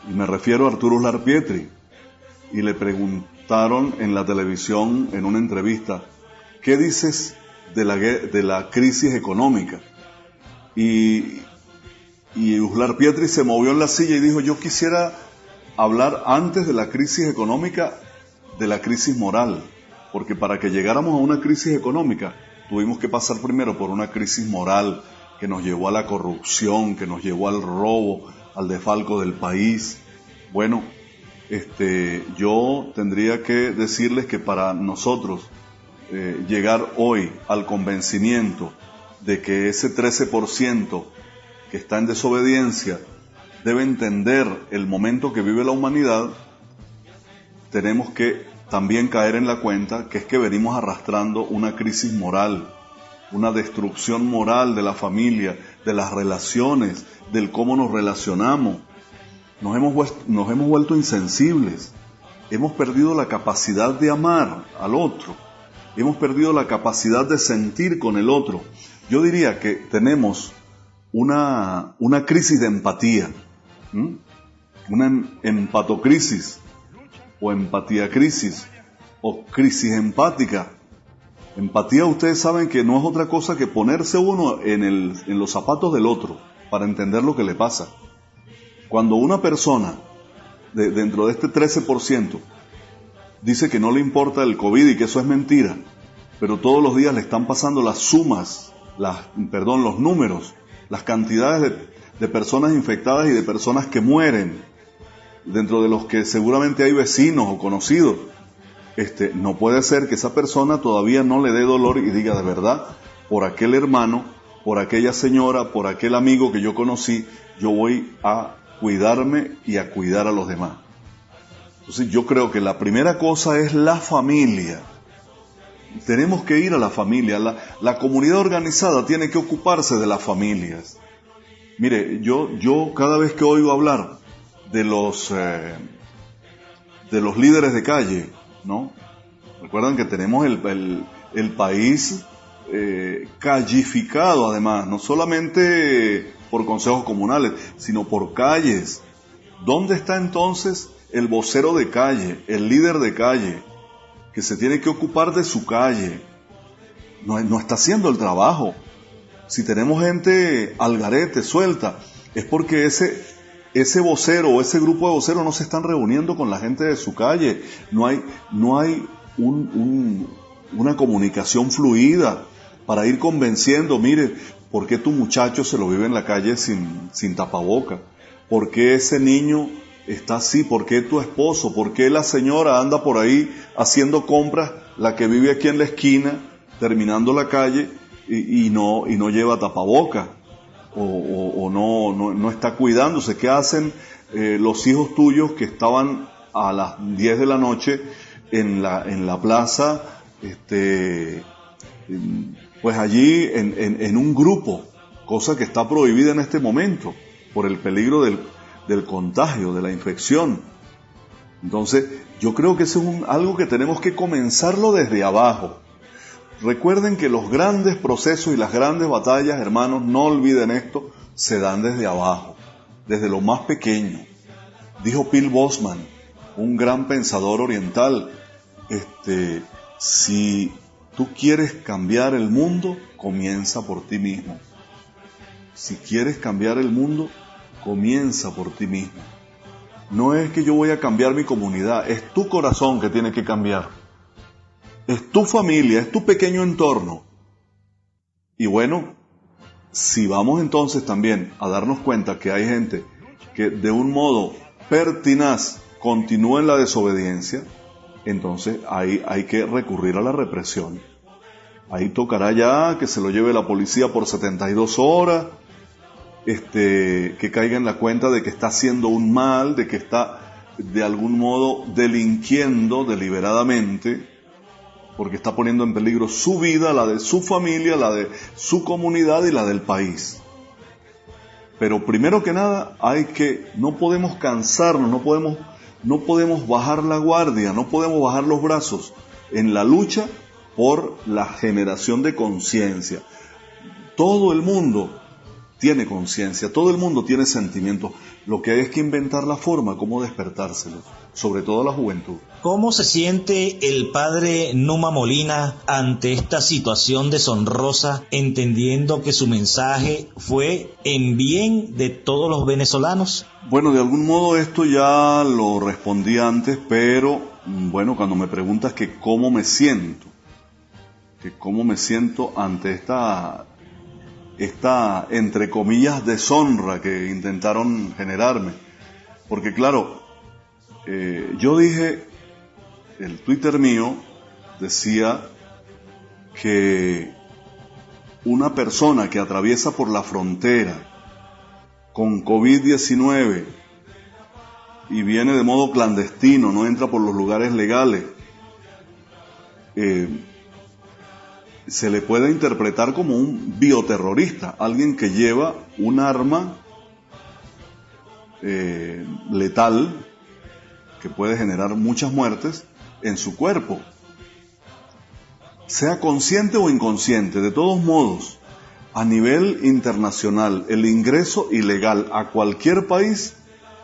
D: y me refiero a Arturo Uslar Pietri, y le preguntaron en la televisión, en una entrevista, ¿qué dices de la crisis económica? Y Uslar Pietri se movió en la silla y dijo, yo quisiera hablar antes de la crisis económica, de la crisis moral, porque para que llegáramos a una crisis económica, tuvimos que pasar primero por una crisis moral que nos llevó a la corrupción, que nos llevó al robo, al desfalco del país. Bueno, yo tendría que decirles que para nosotros llegar hoy al convencimiento de que ese 13% que está en desobediencia debe entender el momento que vive la humanidad, tenemos que también caer en la cuenta que es que venimos arrastrando una crisis moral, una destrucción moral de la familia, de las relaciones, del cómo nos relacionamos. Nos hemos vuelto insensibles, hemos perdido la capacidad de amar al otro, hemos perdido la capacidad de sentir con el otro. Yo diría que tenemos una crisis de empatía, una empatocrisis, o empatía crisis, o crisis empática. Empatía, ustedes saben que no es otra cosa que ponerse uno en los zapatos del otro para entender lo que le pasa. Cuando una persona dentro de este 13% dice que no le importa el COVID y que eso es mentira, pero todos los días le están pasando las sumas, los números, las cantidades de personas infectadas y de personas que mueren, dentro de los que seguramente hay vecinos o conocidos. No puede ser que esa persona todavía no le dé dolor y diga, de verdad, por aquel hermano, por aquella señora, por aquel amigo que yo conocí, yo voy a cuidarme y a cuidar a los demás. Entonces yo creo que la primera cosa es la familia. Tenemos que ir a la familia. La comunidad organizada tiene que ocuparse de las familias. Mire, yo cada vez que oigo hablar de los líderes de calle, ¿no? Recuerdan que tenemos el país callificado, además, no solamente por consejos comunales, sino por calles. ¿Dónde está entonces el vocero de calle, el líder de calle, que se tiene que ocupar de su calle? No está haciendo el trabajo. Si tenemos gente al garete, suelta, es porque ese vocero o ese grupo de voceros no se están reuniendo con la gente de su calle. No hay una comunicación fluida para ir convenciendo, mire, ¿por qué tu muchacho se lo vive en la calle sin tapaboca? ¿Por qué ese niño está así? ¿Por qué tu esposo? ¿Por qué la señora anda por ahí haciendo compras, la que vive aquí en la esquina, terminando la calle y no lleva tapaboca? O no está cuidándose. ¿Qué hacen los hijos tuyos que estaban a las 10 de la noche en la plaza, pues allí en un grupo, cosa que está prohibida en este momento por el peligro del contagio, de la infección? Entonces yo creo que eso es algo que tenemos que comenzarlo desde abajo. Recuerden que los grandes procesos y las grandes batallas, hermanos, no olviden esto, se dan desde abajo, desde lo más pequeño. Dijo Phil Bosman, un gran pensador oriental, si tú quieres cambiar el mundo, comienza por ti mismo. Si quieres cambiar el mundo, comienza por ti mismo. No es que yo voy a cambiar mi comunidad, es tu corazón que tiene que cambiar. Es tu familia, es tu pequeño entorno. Y bueno, si vamos entonces también a darnos cuenta que hay gente que de un modo pertinaz continúa en la desobediencia, entonces ahí hay que recurrir a la represión. Ahí tocará ya que se lo lleve la policía por 72 horas, que caiga en la cuenta de que está haciendo un mal, de que está de algún modo delinquiendo deliberadamente, porque está poniendo en peligro su vida, la de su familia, la de su comunidad y la del país. Pero primero que nada no podemos cansarnos, no podemos bajar la guardia, no podemos bajar los brazos en la lucha por la generación de conciencia. Todo el mundo tiene conciencia, todo el mundo tiene sentimientos. Lo que hay es que inventar la forma, cómo despertárselos, sobre todo la juventud.
C: ¿Cómo se siente el padre Numa Molina ante esta situación deshonrosa, entendiendo que su mensaje fue en bien de todos los venezolanos?
D: Bueno, de algún modo esto ya lo respondí antes, pero bueno, cuando me preguntas que cómo me siento ante esta entre comillas deshonra que intentaron generarme, porque claro, yo dije, el Twitter mío decía que una persona que atraviesa por la frontera con COVID-19 y viene de modo clandestino, no entra por los lugares legales, se le puede interpretar como un bioterrorista, alguien que lleva un arma letal que puede generar muchas muertes en su cuerpo. Sea consciente o inconsciente, de todos modos, a nivel internacional, el ingreso ilegal a cualquier país,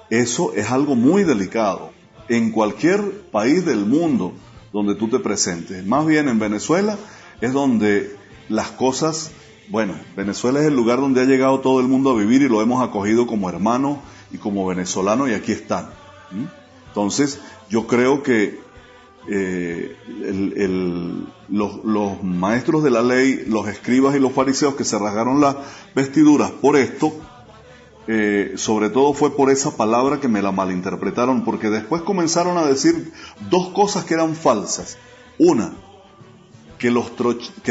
D: eso es algo muy delicado. En cualquier país del mundo donde tú te presentes, más bien en Venezuela, es donde las cosas, bueno, Venezuela es el lugar donde ha llegado todo el mundo a vivir y lo hemos acogido como hermanos y como venezolanos y aquí están. Entonces, yo creo que los maestros de la ley, los escribas y los fariseos que se rasgaron las vestiduras por esto, sobre todo fue por esa palabra que me la malinterpretaron, porque después comenzaron a decir dos cosas que eran falsas. Una, que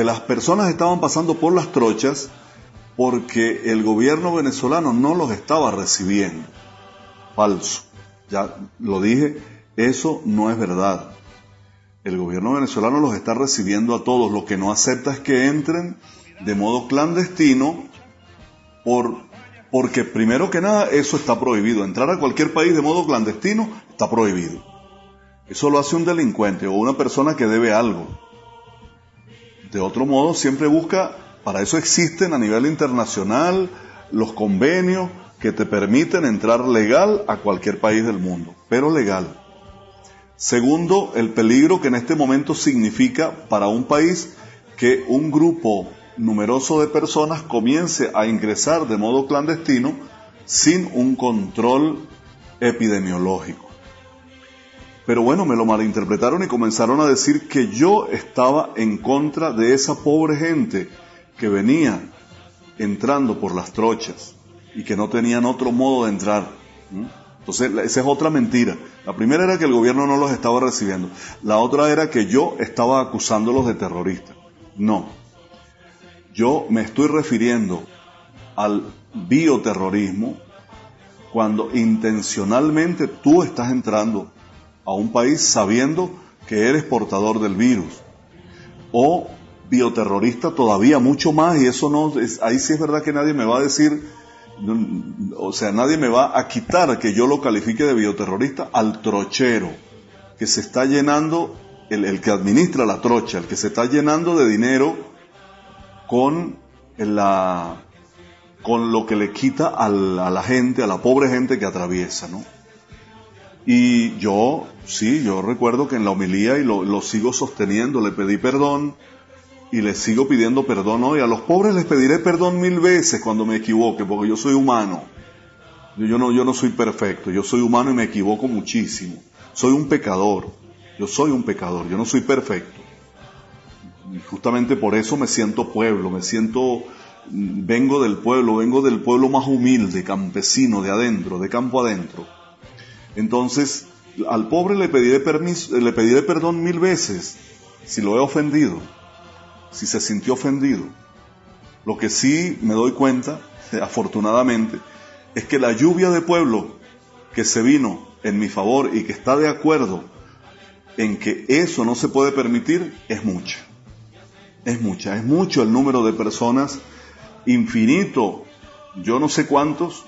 D: las personas estaban pasando por las trochas porque el gobierno venezolano no los estaba recibiendo. Falso. Ya lo dije, eso no es verdad. El gobierno venezolano los está recibiendo a todos. Lo que no acepta es que entren de modo clandestino porque primero que nada eso está prohibido. Entrar a cualquier país de modo clandestino está prohibido. Eso lo hace un delincuente o una persona que debe algo. De otro modo, siempre busca, para eso existen a nivel internacional los convenios que te permiten entrar legal a cualquier país del mundo, pero legal. Segundo, el peligro que en este momento significa para un país que un grupo numeroso de personas comience a ingresar de modo clandestino sin un control epidemiológico. Pero bueno, me lo malinterpretaron y comenzaron a decir que yo estaba en contra de esa pobre gente que venía entrando por las trochas y que no tenían otro modo de entrar. Entonces, esa es otra mentira. La primera era que el gobierno no los estaba recibiendo. La otra era que yo estaba acusándolos de terroristas. No. Yo me estoy refiriendo al bioterrorismo cuando intencionalmente tú estás entrando a un país sabiendo que eres portador del virus. O bioterrorista todavía mucho más, y eso no es, ahí sí es verdad que nadie me va a decir, o sea, nadie me va a quitar que yo lo califique de bioterrorista al trochero, que se está llenando, el que administra la trocha, el que se está llenando de dinero con lo que le quita a la gente, a la pobre gente que atraviesa, ¿no? Y yo recuerdo que en la homilía, y lo sigo sosteniendo, le pedí perdón y le sigo pidiendo perdón hoy. A los pobres les pediré perdón 1000 veces cuando me equivoque, porque yo soy humano. Yo no soy perfecto, yo soy humano y me equivoco muchísimo. Soy un pecador, yo no soy perfecto. Y justamente por eso me siento pueblo, vengo del pueblo más humilde, campesino, de adentro, de campo adentro. Entonces, al pobre le pediré perdón 1000 veces si lo he ofendido, si se sintió ofendido. Lo que sí me doy cuenta, afortunadamente, es que la lluvia de pueblo que se vino en mi favor y que está de acuerdo en que eso no se puede permitir, es mucha. Es mucho el número de personas, infinito, yo no sé cuántos,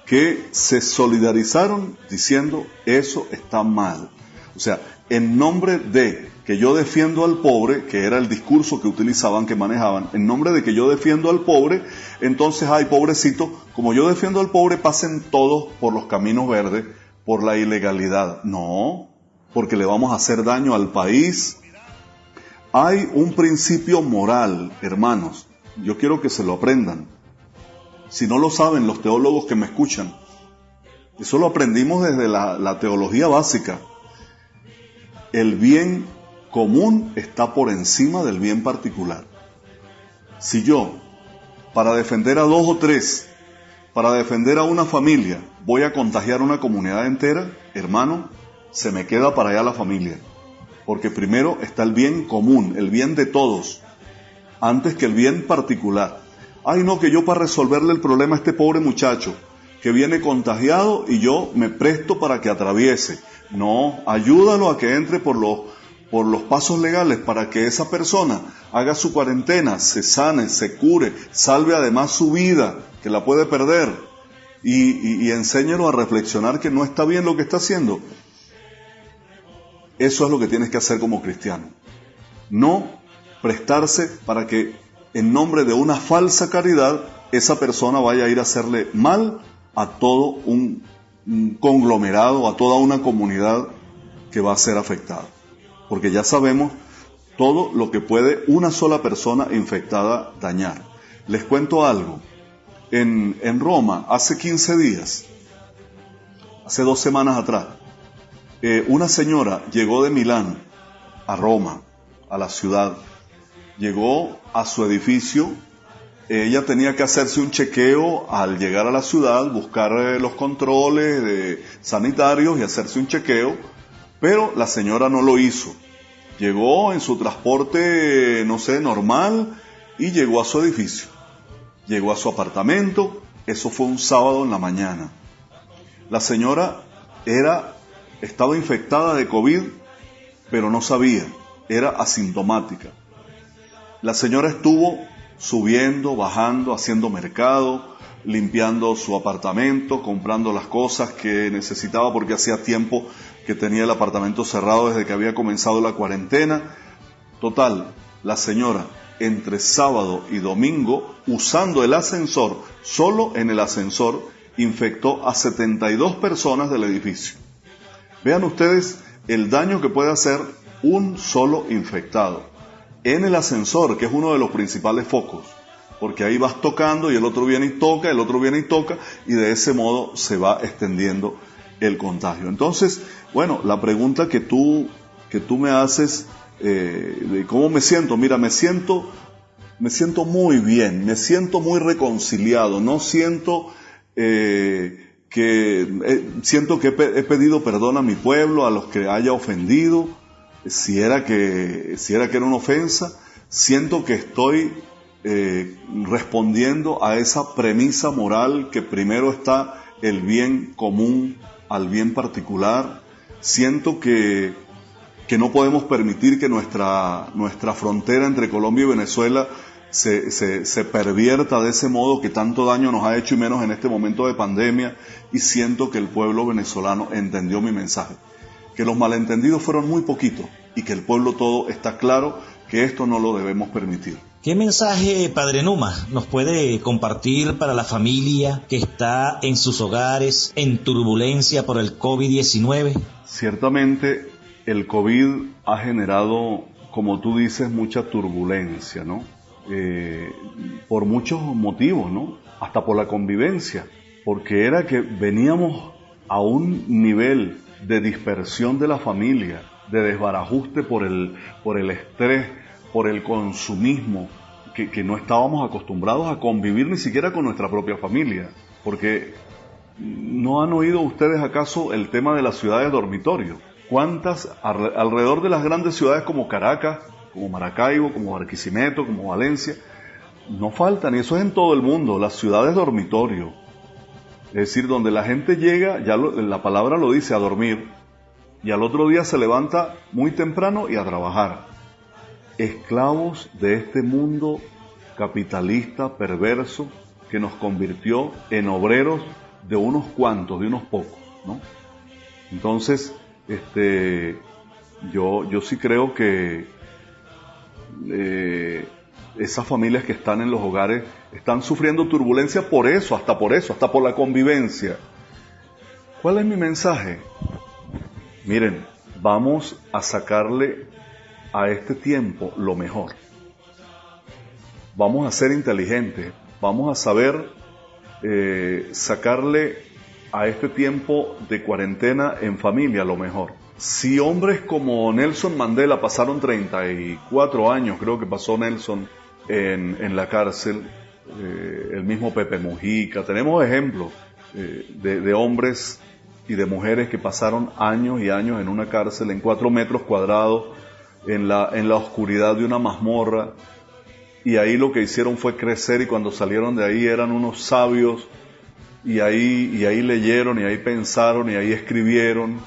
D: que se solidarizaron diciendo eso está mal. O sea, en nombre de que yo defiendo al pobre, que era el discurso que utilizaban, que manejaban, en nombre de que yo defiendo al pobre, entonces, ay, pobrecito, como yo defiendo al pobre, pasen todos por los caminos verdes, por la ilegalidad. No, porque le vamos a hacer daño al país. Hay un principio moral, hermanos, yo quiero que se lo aprendan. Si no lo saben los teólogos que me escuchan, eso lo aprendimos desde la teología básica. El bien común está por encima del bien particular. Si yo, para defender a 2 o 3, para defender a una familia, voy a contagiar una comunidad entera, hermano, se me queda para allá la familia. Porque primero está el bien común, el bien de todos, antes que el bien particular. Ay, no, que yo para resolverle el problema a este pobre muchacho que viene contagiado y yo me presto para que atraviese. No, ayúdalo a que entre por los pasos legales para que esa persona haga su cuarentena, se sane, se cure, salve además su vida, que la puede perder, y enséñalo a reflexionar que no está bien lo que está haciendo. Eso es lo que tienes que hacer como cristiano. No prestarse para que en nombre de una falsa caridad esa persona vaya a ir a hacerle mal a todo un conglomerado, a toda una comunidad que va a ser afectada. Porque ya sabemos todo lo que puede una sola persona infectada dañar. Les cuento algo. En Roma, hace 15 días, hace 2 semanas atrás, Una señora llegó de Milán a Roma, a la ciudad, llegó a su edificio. Ella tenía que hacerse un chequeo al llegar a la ciudad, buscar los controles sanitarios y hacerse un chequeo, pero la señora no lo hizo. Llegó en su transporte, no sé, normal, y llegó a su edificio. Llegó a su apartamento. Eso fue un sábado en la mañana. La señora estaba infectada de COVID, pero no sabía, era asintomática. La señora estuvo subiendo, bajando, haciendo mercado, limpiando su apartamento, comprando las cosas que necesitaba porque hacía tiempo que tenía el apartamento cerrado desde que había comenzado la cuarentena. Total, la señora entre sábado y domingo, usando el ascensor, solo en el ascensor, infectó a 72 personas del edificio. Vean ustedes el daño que puede hacer un solo infectado en el ascensor, que es uno de los principales focos, porque ahí vas tocando y el otro viene y toca, el otro viene y toca, y de ese modo se va extendiendo el contagio. Entonces, bueno, la pregunta que tú me haces de cómo me siento, mira, me siento muy bien, me siento muy reconciliado, no siento siento que he pedido perdón a mi pueblo, a los que haya ofendido, si era que era una ofensa. Siento que estoy respondiendo a esa premisa moral que primero está el bien común al bien particular. Siento que no podemos permitir que nuestra frontera entre Colombia y Venezuela se pervierta de ese modo que tanto daño nos ha hecho, y menos en este momento de pandemia. Y siento que el pueblo venezolano entendió mi mensaje, que los malentendidos fueron muy poquitos y que el pueblo todo está claro que esto no lo debemos permitir.
C: ¿Qué mensaje, Padre Numa, nos puede compartir para la familia que está en sus hogares en turbulencia por el COVID-19?
D: Ciertamente el COVID ha generado, como tú dices, mucha turbulencia, ¿no? Por muchos motivos, ¿no? Hasta por la convivencia, porque era que veníamos a un nivel de dispersión de la familia, de desbarajuste por el estrés, por el consumismo, que no estábamos acostumbrados a convivir ni siquiera con nuestra propia familia, porque ¿no han oído ustedes acaso el tema de las ciudades dormitorio? ¿Cuántas alrededor de las grandes ciudades como Caracas, como Maracaibo, como Barquisimeto, como Valencia, no faltan? Y eso es en todo el mundo, las ciudades dormitorio, es decir, donde la gente llega, la palabra lo dice, a dormir, y al otro día se levanta muy temprano y a trabajar. Esclavos de este mundo capitalista perverso que nos convirtió en obreros de unos cuantos, de unos pocos, ¿no? Entonces, yo sí creo que esas familias que están en los hogares están sufriendo turbulencia hasta por la convivencia. ¿Cuál es mi mensaje? Miren, vamos a sacarle a este tiempo lo mejor. Vamos a ser inteligentes, vamos a saber sacarle a este tiempo de cuarentena en familia lo mejor. Si hombres como Nelson Mandela pasaron 34 años, creo que pasó Nelson en la cárcel, el mismo Pepe Mujica, tenemos ejemplos de hombres y de mujeres que pasaron años y años en una cárcel, en 4 metros cuadrados, en la oscuridad de una mazmorra, y ahí lo que hicieron fue crecer, y cuando salieron de ahí eran unos sabios, y ahí leyeron, y ahí pensaron, y ahí escribieron.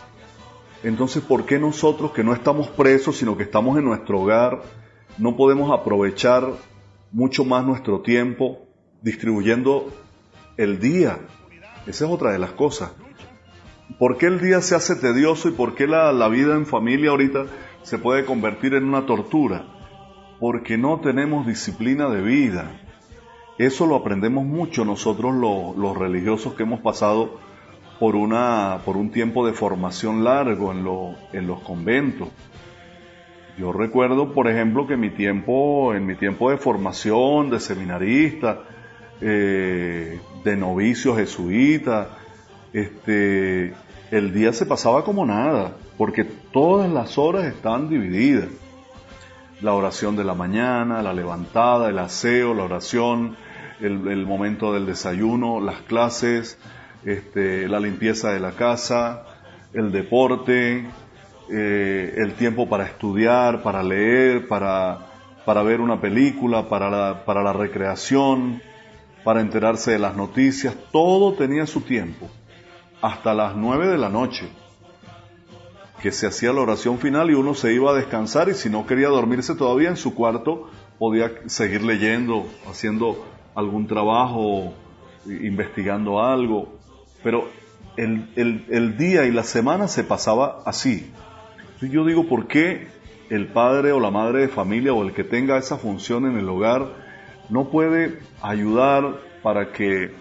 D: Entonces, ¿por qué nosotros, que no estamos presos, sino que estamos en nuestro hogar, no podemos aprovechar mucho más nuestro tiempo distribuyendo el día? Esa es otra de las cosas. ¿Por qué el día se hace tedioso y por qué la vida en familia ahorita se puede convertir en una tortura? Porque no tenemos disciplina de vida. Eso lo aprendemos mucho nosotros los religiosos que hemos pasado por un tiempo de formación largo en los conventos. Yo recuerdo, por ejemplo, que en mi tiempo de formación, de seminarista, de novicio jesuita, el día se pasaba como nada, porque todas las horas estaban divididas. La oración de la mañana, la levantada, el aseo, la oración, el momento del desayuno, las clases, la limpieza de la casa, el deporte, el tiempo para estudiar, para leer, para ver una película, para la recreación, para enterarse de las noticias. Todo tenía su tiempo. Hasta las 9 de la noche, que se hacía la oración final y uno se iba a descansar, y si no quería dormirse todavía en su cuarto, podía seguir leyendo, haciendo algún trabajo, investigando algo. Pero el día y la semana se pasaba así. Entonces yo digo, ¿por qué el padre o la madre de familia o el que tenga esa función en el hogar no puede ayudar para que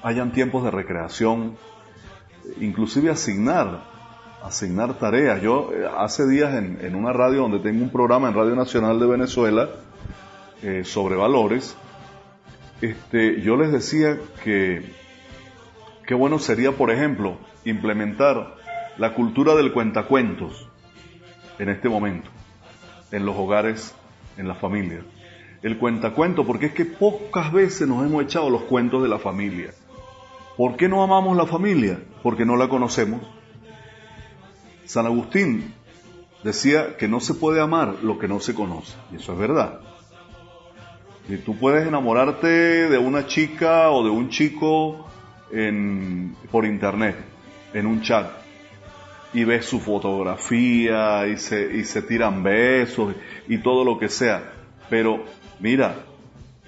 D: hayan tiempos de recreación, inclusive asignar tareas? Yo hace días en una radio donde tengo un programa en Radio Nacional de Venezuela sobre valores, yo les decía que qué bueno sería, por ejemplo, implementar la cultura del cuentacuentos en este momento, en los hogares, en las familias. El cuentacuento, porque es que pocas veces nos hemos echado los cuentos de la familia. ¿Por qué no amamos la familia? Porque no la conocemos. San Agustín decía que no se puede amar lo que no se conoce, y eso es verdad. Y tú puedes enamorarte de una chica o de un chico por internet, en un chat, y ves su fotografía y se tiran besos y todo lo que sea, pero mira,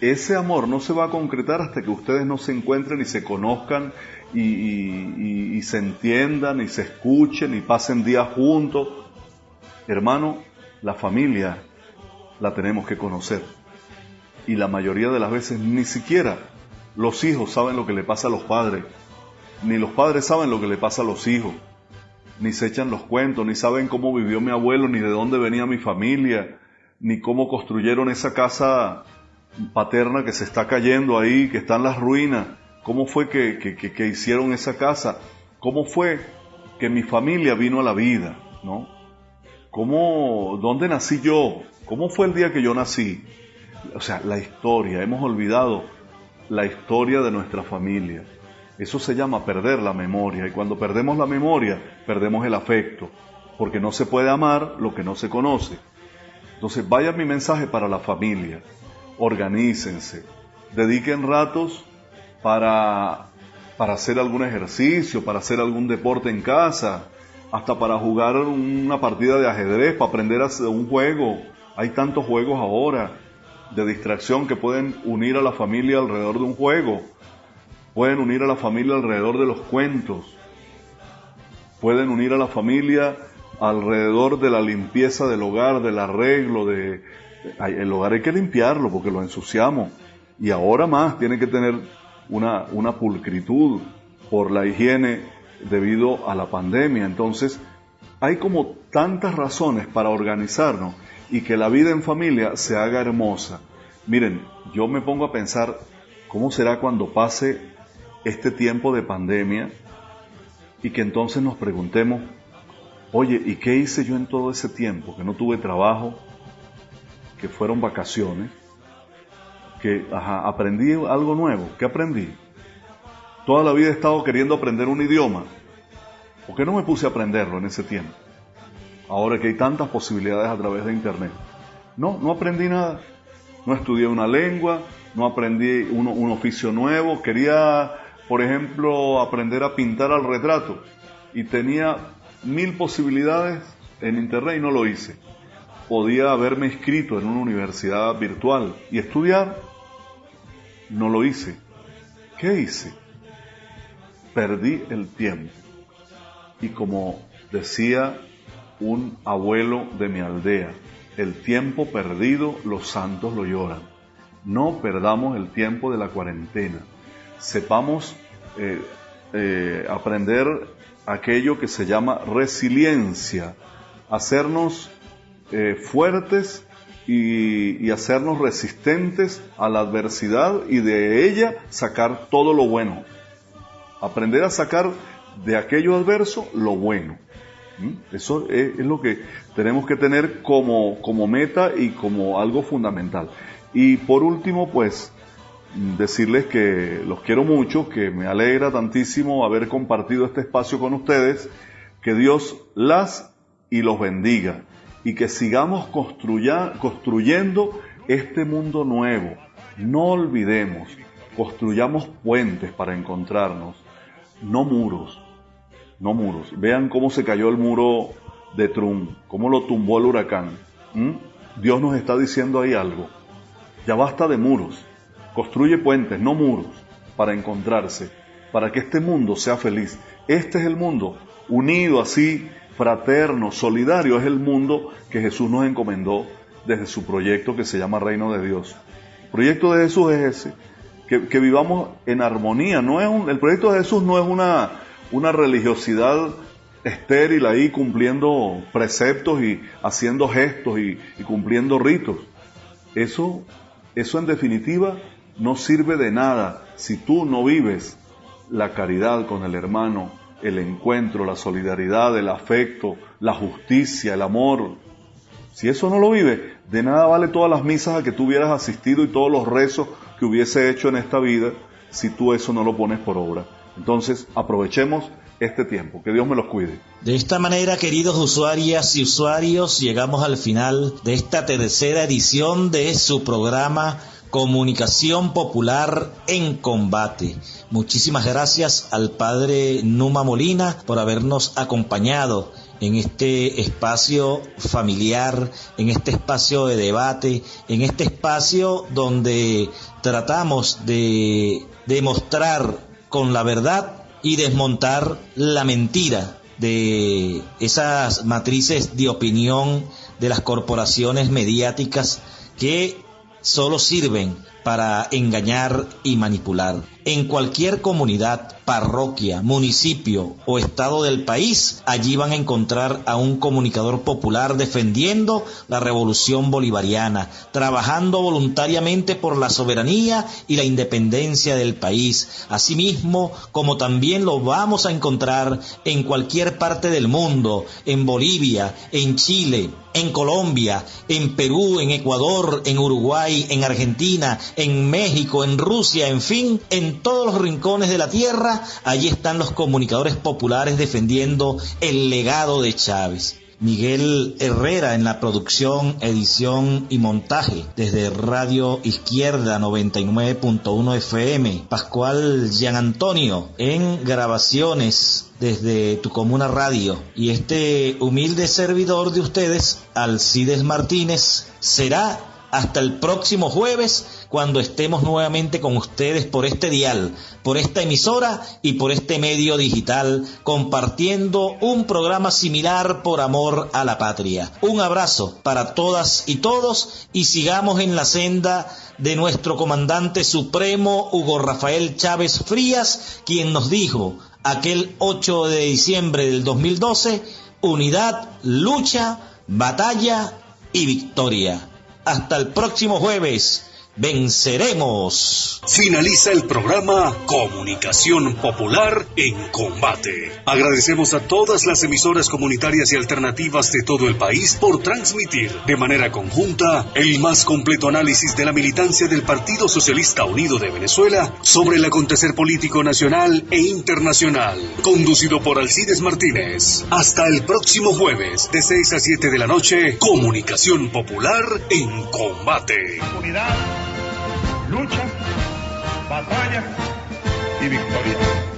D: ese amor no se va a concretar hasta que ustedes no se encuentren y se conozcan y se entiendan y se escuchen y pasen días juntos. Hermano, la familia la tenemos que conocer, y la mayoría de las veces ni siquiera los hijos saben lo que le pasa a los padres, ni los padres saben lo que le pasa a los hijos, ni se echan los cuentos, ni saben cómo vivió mi abuelo, ni de dónde venía mi familia, ni cómo construyeron esa casa paterna que se está cayendo ahí, que está en las ruinas. ¿Cómo fue que hicieron esa casa? ¿Cómo fue que mi familia vino a la vida? ¿No? ¿Dónde nací yo? ¿Cómo fue el día que yo nací? O sea, la historia. Hemos olvidado la historia de nuestra familia. Eso se llama perder la memoria, y cuando perdemos la memoria, perdemos el afecto, porque no se puede amar lo que no se conoce. Entonces, vaya mi mensaje para la familia. Organícense, dediquen ratos para hacer algún ejercicio, para hacer algún deporte en casa, hasta para jugar una partida de ajedrez, para aprender a hacer un juego. Hay tantos juegos ahora de distracción que pueden unir a la familia alrededor de un juego. Pueden unir a la familia alrededor de los cuentos. Pueden unir a la familia alrededor de la limpieza del hogar, del arreglo. El hogar hay que limpiarlo porque lo ensuciamos. Y ahora más tiene que tener una pulcritud por la higiene debido a la pandemia. Entonces, hay como tantas razones para organizarnos y que la vida en familia se haga hermosa. Miren, yo me pongo a pensar cómo será cuando pase este tiempo de pandemia y que entonces nos preguntemos, oye, ¿y qué hice yo en todo ese tiempo? Que no tuve trabajo, que fueron vacaciones, que aprendí algo nuevo. ¿Qué aprendí? Toda la vida he estado queriendo aprender un idioma. ¿Por qué no me puse a aprenderlo en ese tiempo? Ahora que hay tantas posibilidades a través de internet. No aprendí nada. No estudié una lengua, no aprendí un oficio nuevo. Quería, por ejemplo, aprender a pintar al retrato y tenía 1000 posibilidades en internet y no lo hice. Podía haberme inscrito en una universidad virtual y estudiar, no lo hice. ¿Qué hice? Perdí el tiempo. Y como decía un abuelo de mi aldea, el tiempo perdido los santos lo lloran. No perdamos el tiempo de la cuarentena. Sepamos aprender aquello que se llama resiliencia, hacernos fuertes y hacernos resistentes a la adversidad y de ella sacar todo lo bueno. aprender a sacar de aquello adverso lo bueno. Eso es lo que tenemos que tener como meta y como algo fundamental. Y por último, pues, decirles que los quiero mucho, que me alegra tantísimo haber compartido este espacio con ustedes, que Dios las y los bendiga, y que sigamos construyendo este mundo nuevo. No olvidemos, construyamos puentes para encontrarnos, no muros. Vean cómo se cayó el muro de Trump, cómo lo tumbó el huracán. Dios nos está diciendo ahí algo. Ya basta de muros. Construye puentes, no muros, para encontrarse, para que este mundo sea feliz. Este es el mundo, unido así, fraterno, solidario, es el mundo que Jesús nos encomendó desde su proyecto que se llama Reino de Dios. El proyecto de Jesús es ese, que vivamos en armonía. El proyecto de Jesús no es una religiosidad estéril ahí cumpliendo preceptos y haciendo gestos y cumpliendo ritos. Eso en definitiva no sirve de nada si tú no vives la caridad con el hermano, el encuentro, la solidaridad, el afecto, la justicia, el amor. Si eso no lo vives, de nada vale todas las misas a que tú hubieras asistido y todos los rezos que hubiese hecho en esta vida si tú eso no lo pones por obra. Entonces, aprovechemos este tiempo. Que Dios me los cuide.
C: De esta manera, queridos usuarias y usuarios, llegamos al final de esta tercera edición de su programa Comunicación Popular en Combate. Muchísimas gracias al Padre Numa Molina por habernos acompañado en este espacio familiar, en este espacio de debate, en este espacio donde tratamos de demostrar con la verdad y desmontar la mentira de esas matrices de opinión de las corporaciones mediáticas que solo sirven para engañar y manipular. En cualquier comunidad, parroquia, municipio o estado del país, allí van a encontrar a un comunicador popular defendiendo la revolución bolivariana, trabajando voluntariamente por la soberanía y la independencia del país, asimismo como también lo vamos a encontrar en cualquier parte del mundo, en Bolivia, en Chile, en Colombia, en Perú, en Ecuador, en Uruguay, en Argentina, en México, en Rusia, en fin, en todos los rincones de la tierra, allí están los comunicadores populares defendiendo el legado de Chávez. Miguel Herrera en la producción, edición y montaje, desde Radio Izquierda 99.1 FM, Pascual Gian Antonio en grabaciones desde Tu Comuna Radio, y este humilde servidor de ustedes, Alcides Martínez, será hasta el próximo jueves, cuando estemos nuevamente con ustedes por este dial, por esta emisora y por este medio digital, compartiendo un programa similar por amor a la patria. Un abrazo para todas y todos, y sigamos en la senda de nuestro comandante supremo Hugo Rafael Chávez Frías, quien nos dijo aquel 8 de diciembre del 2012, unidad, lucha, batalla y victoria. Hasta el próximo jueves. ¡Venceremos!
A: Finaliza el programa Comunicación Popular en Combate. Agradecemos a todas las emisoras comunitarias y alternativas de todo el país por transmitir de manera conjunta el más completo análisis de la militancia del Partido Socialista Unido de Venezuela sobre el acontecer político nacional e internacional, conducido por Alcides Martínez. Hasta el próximo jueves, de 6 a 7 de la noche, Comunicación Popular en Combate.
B: Unidad, lucha, batalla y victoria.